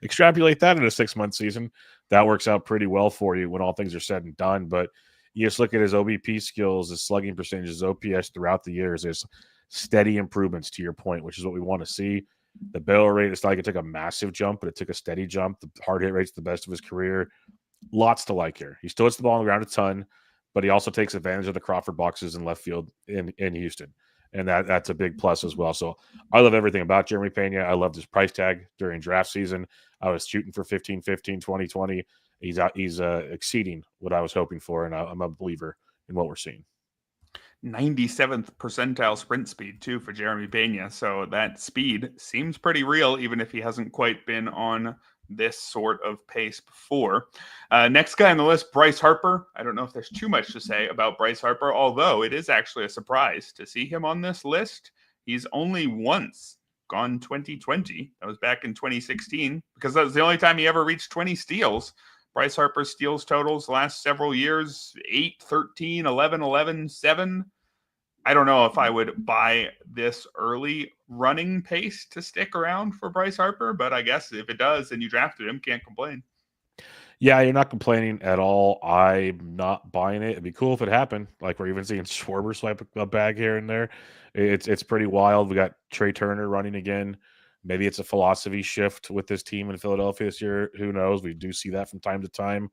extrapolate that in a 6-month season. That works out pretty well for you when all things are said and done. But you just look at his OBP skills, his slugging percentages, his OPS throughout the years. There's steady improvements, to your point, which is what we want to see. The barrel rate, it's not like it took a massive jump, but it took a steady jump. The hard hit rate's the best of his career. Lots to like here. He still hits the ball on the ground a ton, but he also takes advantage of the Crawford boxes in left field in Houston. And that's a big plus as well. So I love everything about Jeremy Pena. I loved his price tag during draft season. I was shooting for 15-15, 20-20. He's exceeding what I was hoping for, and I'm a believer in what we're seeing. 97th percentile sprint speed too for Jeremy Pena. So that speed seems pretty real, even if he hasn't quite been on this sort of pace before. Next guy on the list, Bryce Harper. I don't know if there's too much to say about Bryce Harper, although it is actually a surprise to see him on this list. He's only once gone 20-20. That was back in 2016, because that was the only time he ever reached 20 steals. Bryce Harper's steals totals last several years, 8, 13, 11, 11, 7. I don't know if I would buy this early running pace to stick around for Bryce Harper, but I guess if it does and you drafted him, can't complain. Yeah, you're not complaining at all. I'm not buying it. It'd be cool if it happened. Like we're even seeing Schwarber swipe a bag here and there. It's pretty wild. We got Trey Turner running again. Maybe it's a philosophy shift with this team in Philadelphia this year. Who knows? We do see that from time to time.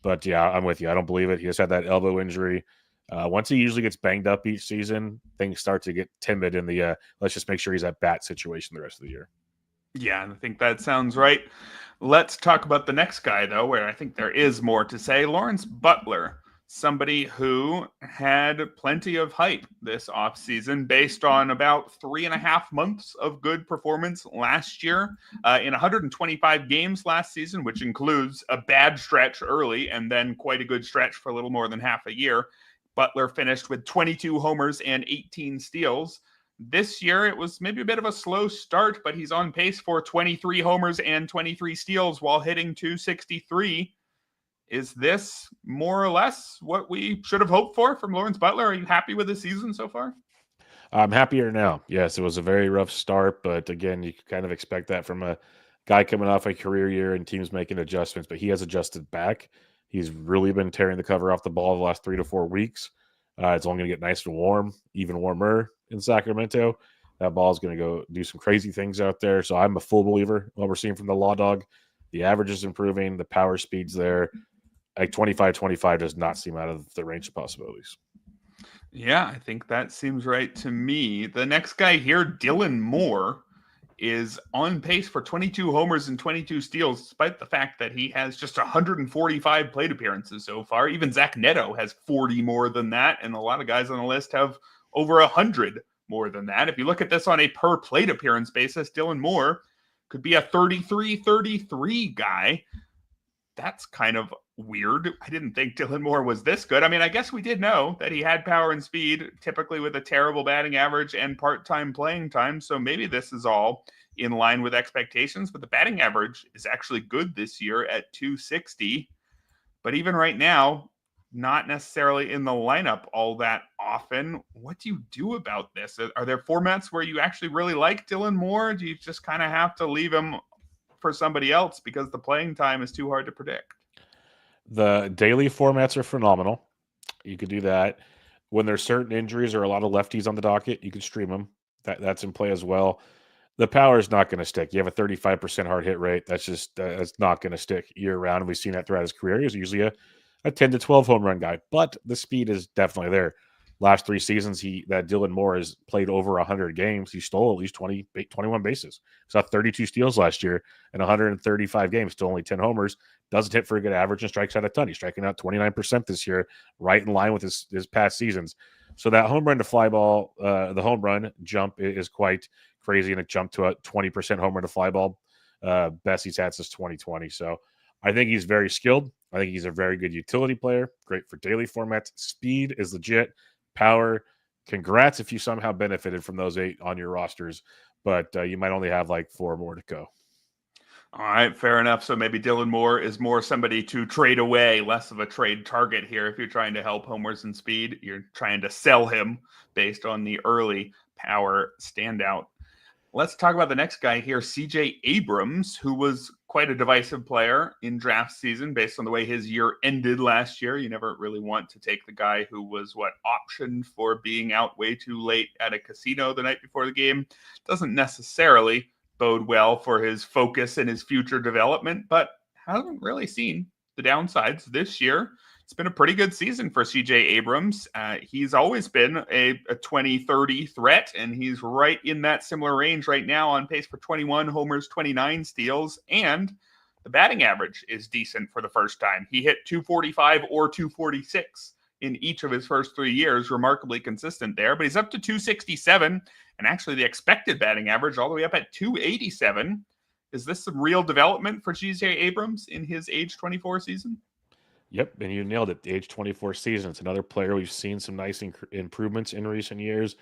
But yeah, I'm with you. I don't believe it. He just had that elbow injury. Once he usually gets banged up each season, things start to get timid in the let's just make sure he's at bat situation the rest of the year. Yeah, I think that sounds right. Let's talk about the next guy, though, where I think there is more to say. Lawrence Butler, somebody who had plenty of hype this offseason based on about 3.5 months of good performance last year in 125 games last season, which includes a bad stretch early and then quite a good stretch for a little more than half a year. Butler finished with 22 homers and 18 steals. This year, it was maybe a bit of a slow start, but he's on pace for 23 homers and 23 steals while hitting .263. Is this more or less what we should have hoped for from Lawrence Butler? Are you happy with his season so far? I'm happier now. Yes, it was a very rough start, but again, you kind of expect that from a guy coming off a career year and teams making adjustments, but he has adjusted back. He's really been tearing the cover off the ball the last 3 to 4 weeks. It's only going to get nice and warm, even warmer in Sacramento. That ball is going to go do some crazy things out there. So I'm a full believer in what we're seeing from the Law Dog. The average is improving. The power speed's there. Like 25-25 does not seem out of the range of possibilities. Yeah, I think that seems right to me. The next guy here, Dylan Moore, is on pace for 22 homers and 22 steals, despite the fact that he has just 145 plate appearances so far. Even Zach Neto has 40 more than that, and a lot of guys on the list have over 100 more than that. If you look at this on a per plate appearance basis, Dylan Moore could be a 33-33 guy. That's kind of weird. I didn't think Dylan Moore was this good. I mean, I guess we did know that he had power and speed, typically with a terrible batting average and part-time playing time. So maybe this is all in line with expectations, but the batting average is actually good this year at .260. But even right now, not necessarily in the lineup all that often. What do you do about this? Are there formats where you actually really like Dylan Moore? Do you just kind of have to leave him for somebody else because the playing time is too hard to predict? The daily formats are phenomenal. You could do that. When there's certain injuries or a lot of lefties on the docket, you can stream them. That's in play as well. The power is not going to stick. You have a 35% hard hit rate. That's not going to stick year round. And we've seen that throughout his career. He's usually a 10 to 12 home run guy, but the speed is definitely there. Last 3 seasons, that Dylan Moore has played over 100 games. He stole at least 21 bases. Saw 32 steals last year in 135 games, still only 10 homers. Doesn't hit for a good average and strikes out a ton. He's striking out 29% this year, right in line with his past seasons. So that home run to fly ball, the home run jump is quite crazy, and it jumped to a 20% home run to fly ball, best he's had since 2020. So I think he's very skilled. I think he's a very good utility player, great for daily formats. Speed is legit. Power, congrats if you somehow benefited from those 8 on your rosters, but you might only have like 4 more to go. All right, fair enough. So maybe Dylan Moore is more somebody to trade away, less of a trade target here. If you're trying to help homers and speed, you're trying to sell him based on the early power standout. Let's talk about the next guy here, CJ Abrams, who was quite a divisive player in draft season based on the way his year ended last year. You never really want to take the guy who was optioned for being out way too late at a casino the night before the game. Doesn't necessarily bode well for his focus and his future development, but hasn't really seen the downsides this year. It's been a pretty good season for CJ Abrams. He's always been a 20-30 threat, and he's right in that similar range right now, on pace for 21 homers, 29 steals, and the batting average is decent for the first time. He hit 245 or 246 in each of his first 3 years, remarkably consistent there, but he's up to 267, and actually the expected batting average all the way up at 287. Is this some real development for CJ Abrams in his age 24 season? Yep, and you nailed it. The age 24 season. It's another player we've seen some nice improvements in recent years.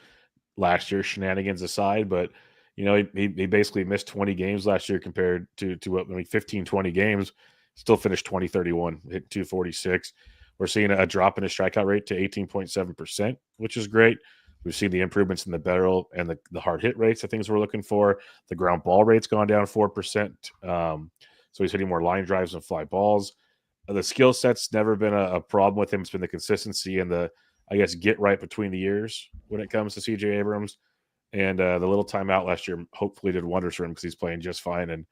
Last year, shenanigans aside, but he basically missed 20 games last year compared to what, 15, 20 games. Still finished 20-31, hit 246. We're seeing a drop in his strikeout rate to 18.7%, which is great. We've seen the improvements in the barrel and the hard hit rates, the things we're looking for. The ground ball rate's gone down 4%. So he's hitting more line drives and fly balls. The skill set's never been a problem with him. It's been the consistency and the, I guess, get right between the years when it comes to CJ Abrams. And the little timeout last year hopefully did wonders for him because he's playing just fine. And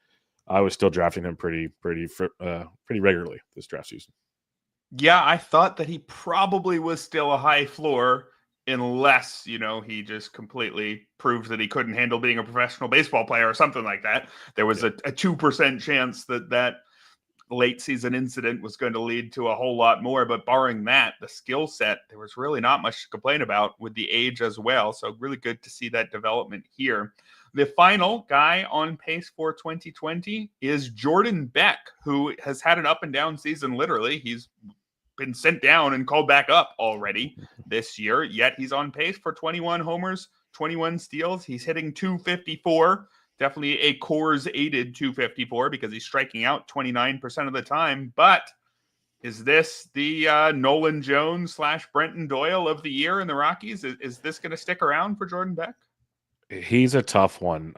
I was still drafting him pretty regularly this draft season. Yeah, I thought that he probably was still a high floor unless, he just completely proved that he couldn't handle being a professional baseball player or something like that. There was a 2% chance that late season incident was going to lead to a whole lot more, but barring that, the skill set, there was really not much to complain about with the age as well. So really good to see that development here. The final guy on pace for 2020 is Jordan Beck, who has had an up and down season. Literally, he's been sent down and called back up already this year, yet he's on pace for 21 homers, 21 steals. He's hitting 254. Definitely a Coors aided 254 because he's striking out 29% of the time. But is this the Nolan Jones / Brenton Doyle of the year in the Rockies? Is this going to stick around for Jordan Beck? He's a tough one.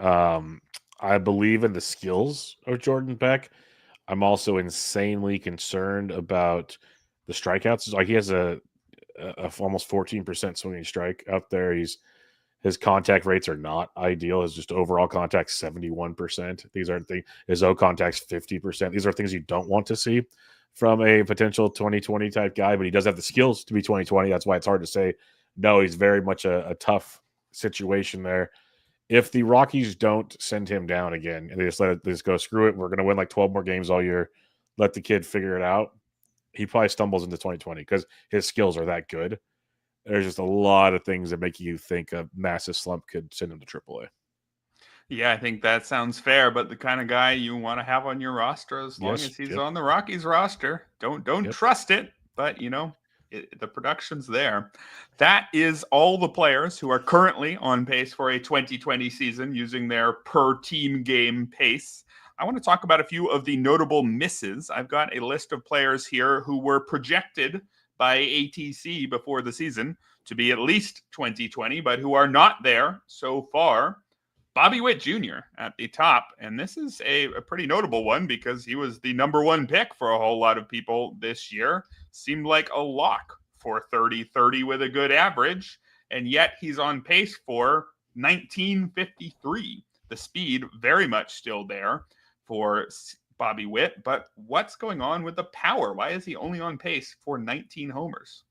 I believe in the skills of Jordan Beck. I'm also insanely concerned about the strikeouts. Like, he has a almost 14% swinging strike out there. His contact rates are not ideal. His just overall contact 71%. These aren't things. His O contact's 50%. These are things you don't want to see from a potential 2020 type guy, but he does have the skills to be 2020. That's why it's hard to say no. He's very much a tough situation there. If the Rockies don't send him down again and they just go, screw it, we're going to win like 12 more games all year, let the kid figure it out, he probably stumbles into 2020 because his skills are that good. There's just a lot of things that make you think a massive slump could send him to AAA. Yeah, I think that sounds fair, but the kind of guy you want to have on your roster as long as he's on the Rockies roster. Don't trust it, but the production's there. That is all the players who are currently on pace for a 2020 season using their per team game pace. I want to talk about a few of the notable misses. I've got a list of players here who were projected by ATC before the season to be at least 2020, but who are not there so far. Bobby Witt Jr. at the top, and this is a pretty notable one because he was the number one pick for a whole lot of people this year. Seemed like a lock for 30-30 with a good average, and yet he's on pace for 1953. The speed very much still there for Bobby Witt, but what's going on with the power? Why is he only on pace for 19 homers?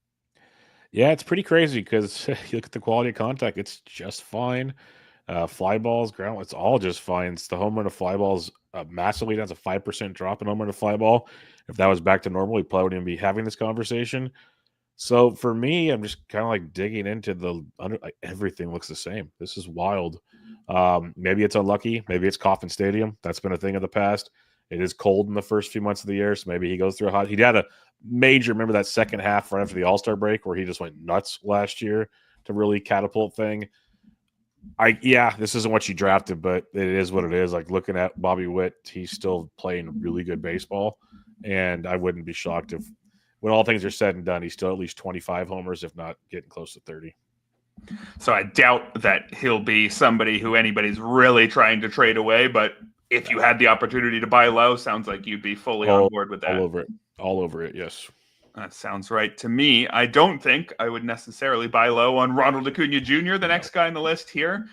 Yeah, it's pretty crazy because you look at the quality of contact, it's just fine. Fly balls, ground, it's all just fine. It's the home run to fly balls massively down. It's a 5% drop in home run to fly ball. If that was back to normal, we probably wouldn't even be having this conversation. So for me, I'm just kind of like digging into everything looks the same. This is wild. Maybe it's unlucky. Maybe it's Kauffman Stadium. That's been a thing of the past. It is cold in the first few months of the year, so maybe he goes through a hot. He had a major, remember that second half right after the All-Star break where he just went nuts last year to really catapult thing. This isn't what you drafted, but it is what it is. Like, looking at Bobby Witt, he's still playing really good baseball, and I wouldn't be shocked if, when all things are said and done, he's still at least 25 homers, if not getting close to 30. So I doubt that he'll be somebody who anybody's really trying to trade away. But if you had the opportunity to buy low, sounds like you'd be fully on board with that. All over it. Yes. That sounds right to me. I don't think I would necessarily buy low on Ronald Acuna Jr., the next guy on the list here.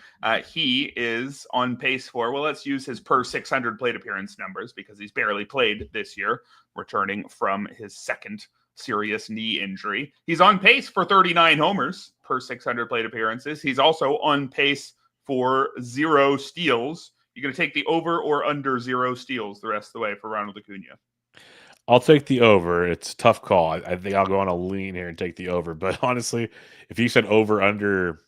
He is on pace for, well, let's use his per 600 plate appearance numbers because he's barely played this year, returning from his second serious knee injury. He's on pace for 39 homers per 600 plate appearances. He's also on pace for 0 steals. You're going to take the over or under 0 steals the rest of the way for Ronald Acuna? I'll take the over. It's a tough call. I think I'll go on a lean here and take the over. But honestly, if you said over under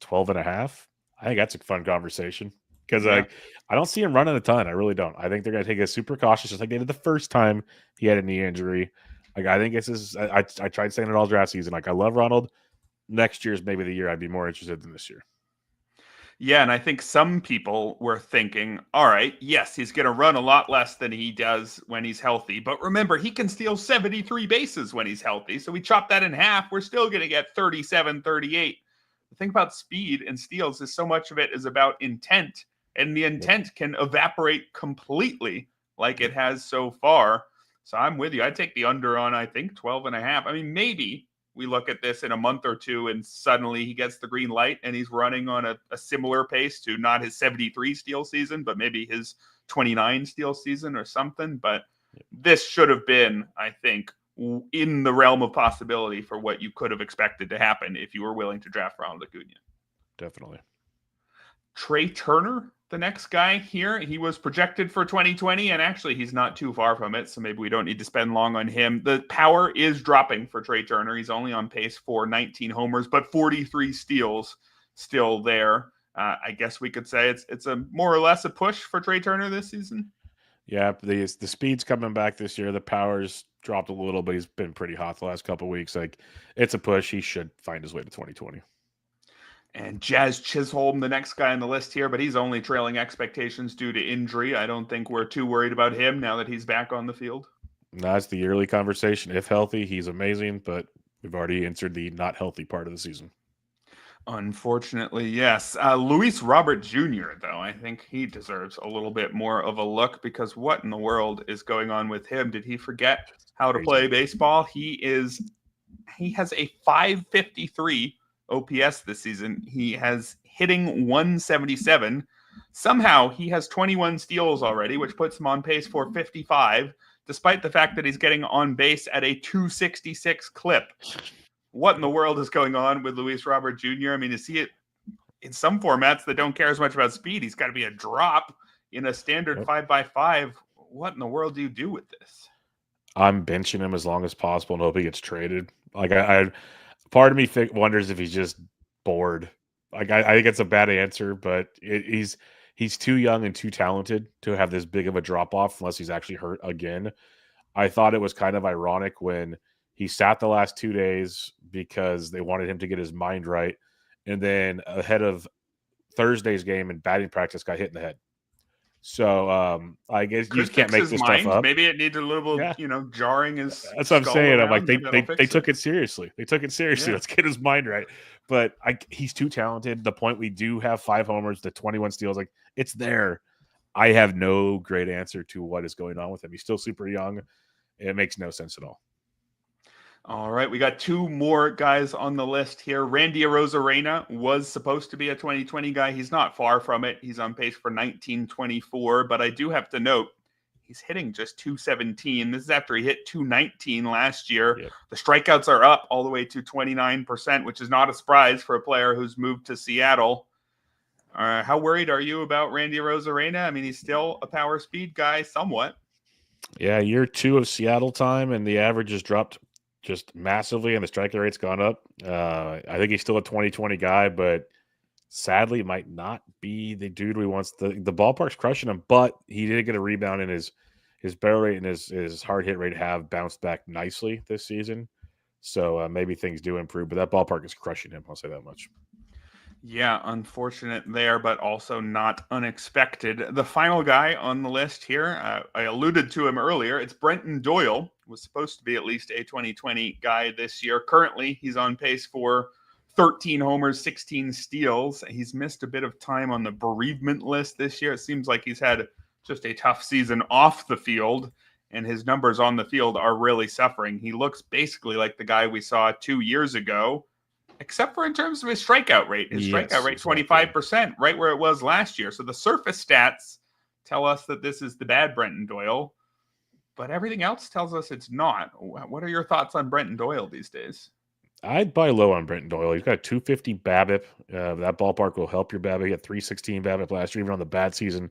12.5, I think that's a fun conversation because I don't see him running a ton. I really don't. I think they're going to take it super cautious, just like they did the first time he had a knee injury. Like I think this is. I tried saying it all draft season. Like I love Ronald. Next year's maybe the year I'd be more interested than this year. Yeah, and I think some people were thinking, all right, yes, he's going to run a lot less than he does when he's healthy. But remember, he can steal 73 bases when he's healthy. So we chop that in half. We're still going to get 37, 38. The thing about speed and steals is so much of it is about intent. And the intent can evaporate completely like it has so far. So I'm with you. I'd take the under on, I think, 12.5. I mean, maybe we look at this in a month or two and suddenly he gets the green light and he's running on a similar pace to not his 73 steal season, but maybe his 29 steal season or something. But this should have been, I think, in the realm of possibility for what you could have expected to happen if you were willing to draft Ronald Acuna. Definitely. Trey Turner, the next guy here, he was projected for 2020, and actually he's not too far from it, so maybe we don't need to spend long on him. The power is dropping for Trey Turner. He's only on pace for 19 homers, but 43 steals still there. I guess we could say it's a more or less a push for Trey Turner this season. Yeah, the speed's coming back this year. The power's dropped a little, but he's been pretty hot the last couple of weeks. Like it's a push. He should find his way to 2020. And Jazz Chisholm, the next guy on the list here, but he's only trailing expectations due to injury. I don't think we're too worried about him now that he's back on the field. That's the yearly conversation. If healthy, he's amazing, but we've already answered the not healthy part of the season. Unfortunately, yes. Luis Robert Jr., though, I think he deserves a little bit more of a look because what in the world is going on with him? Did he forget how to play baseball? He has a 553 OPS this season. He has hitting 177. Somehow he has 21 steals already, which puts him on pace for 55, despite the fact that he's getting on base at a 266 clip. What in the world is going on with Luis Robert Jr.? I mean, to see it in some formats that don't care as much about speed, he's got to be a drop in a standard 5x5. What in the world do you do with this? I'm benching him as long as possible and hope he gets traded. Like I part of me wonders if he's just bored. Like I think it's a bad answer, but he's too young and too talented to have this big of a drop off unless he's actually hurt again. I thought it was kind of ironic when he sat the last 2 days because they wanted him to get his mind right, and then ahead of Thursday's game in batting practice got hit in the head. So I guess you just can't make this stuff up. Maybe it needed a little, jarring his. That's what I'm saying. I'm like they took it seriously. They took it seriously. Let's get his mind right. But he's too talented. The point we do have 5 homers, the 21 steals, like it's there. I have no great answer to what is going on with him. He's still super young. It makes no sense at all. All right, we got 2 more guys on the list here. Randy Arozarena was supposed to be a 2020 guy. He's not far from it. He's on pace for 1924, but I do have to note he's hitting just 217. This is after he hit 219 last year. Yep. The strikeouts are up all the way to 29%, which is not a surprise for a player who's moved to Seattle. How worried are you about Randy Arozarena? I mean, he's still a power speed guy somewhat. Yeah, year 2 of Seattle time, and the average has dropped just massively, and the strikeout rate's gone up. I think he's still a 2020 guy, but sadly might not be the dude we wants. The ballpark's crushing him, but he did get a rebound, in his barrel rate and his hard hit rate have bounced back nicely this season. So maybe things do improve, but that ballpark is crushing him. I'll say that much. Yeah, unfortunate there, but also not unexpected. The final guy on the list here, I alluded to him earlier. It's Brenton Doyle. Was supposed to be at least a 2020 guy this year. Currently, he's on pace for 13 homers, 16 steals. He's missed a bit of time on the bereavement list this year. It seems like he's had just a tough season off the field, and his numbers on the field are really suffering. He looks basically like the guy we saw 2 years ago, except for in terms of his strikeout rate. His strikeout rate, 25%, right where it was last year. So the surface stats tell us that this is the bad Brenton Doyle, but everything else tells us it's not. What are your thoughts on Brenton Doyle these days? I'd buy low on Brenton Doyle. He's got a 250 BABIP. That ballpark will help your BABIP. He had 316 BABIP last year, even on the bad season.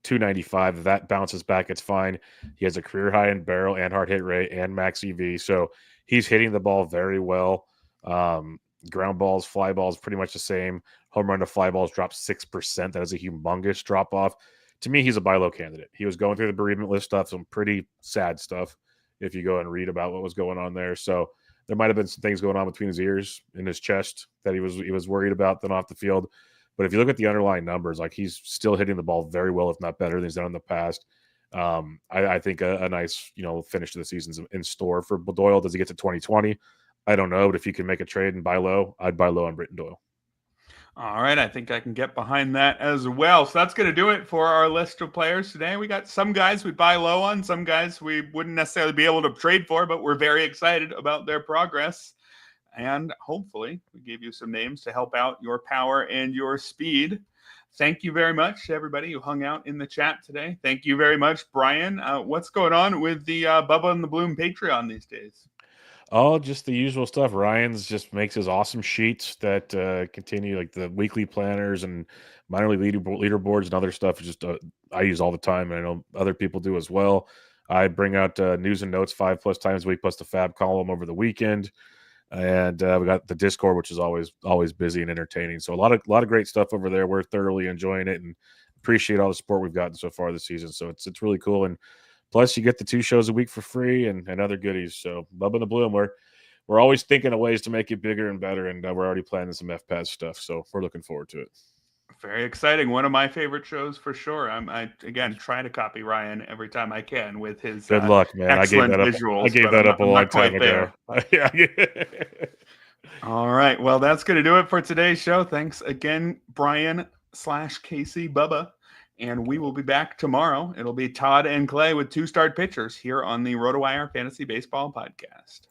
295. If that bounces back, it's fine. He has a career high in barrel and hard hit rate and max EV. So he's hitting the ball very well. Ground balls, fly balls, pretty much the same. Home run to fly balls dropped 6%. That is a humongous drop off. To me, he's a buy low candidate. He was going through the bereavement list stuff, some pretty sad stuff if you go and read about what was going on there. So there might have been some things going on between his ears and his chest that he was worried about than off the field. But if you look at the underlying numbers, like he's still hitting the ball very well, if not better than he's done in the past. I think a nice, finish to the season's in store for Doyle. Does he get to 2020? I don't know, but if you can make a trade and buy low, I'd buy low on Brenton Doyle. All right, I think I can get behind that as well. So that's going to do it for our list of players today. We got some guys we buy low on, some guys we wouldn't necessarily be able to trade for, but we're very excited about their progress. And hopefully we gave you some names to help out your power and your speed. Thank you very much to everybody who hung out in the chat today. Thank you very much, Brian. What's going on with the Bubba and the Bloom Patreon these days? Oh, just the usual stuff. Ryan's just makes his awesome sheets that continue, like the weekly planners and minor league leaderboards and other stuff. Just I use all the time, and I know other people do as well. I bring out news and notes 5+ times a week, plus the Fab column over the weekend, and we got the Discord, which is always busy and entertaining. So a lot of great stuff over there. We're thoroughly enjoying it and appreciate all the support we've gotten so far this season. So it's really cool. And plus, you get the 2 shows a week for free and other goodies. So, Bubba and the Bloom, we're always thinking of ways to make it bigger and better, and we're already planning some FPAS stuff. So, we're looking forward to it. Very exciting. One of my favorite shows for sure. I again try to copy Ryan every time I can with his good luck, man. Excellent visuals. I gave that up a long time ago. All right. Well, that's going to do it for today's show. Thanks again, Brian/KC Bubba. And we will be back tomorrow. It'll be Todd and Clay with 2 start pitchers here on the RotoWire Fantasy Baseball Podcast.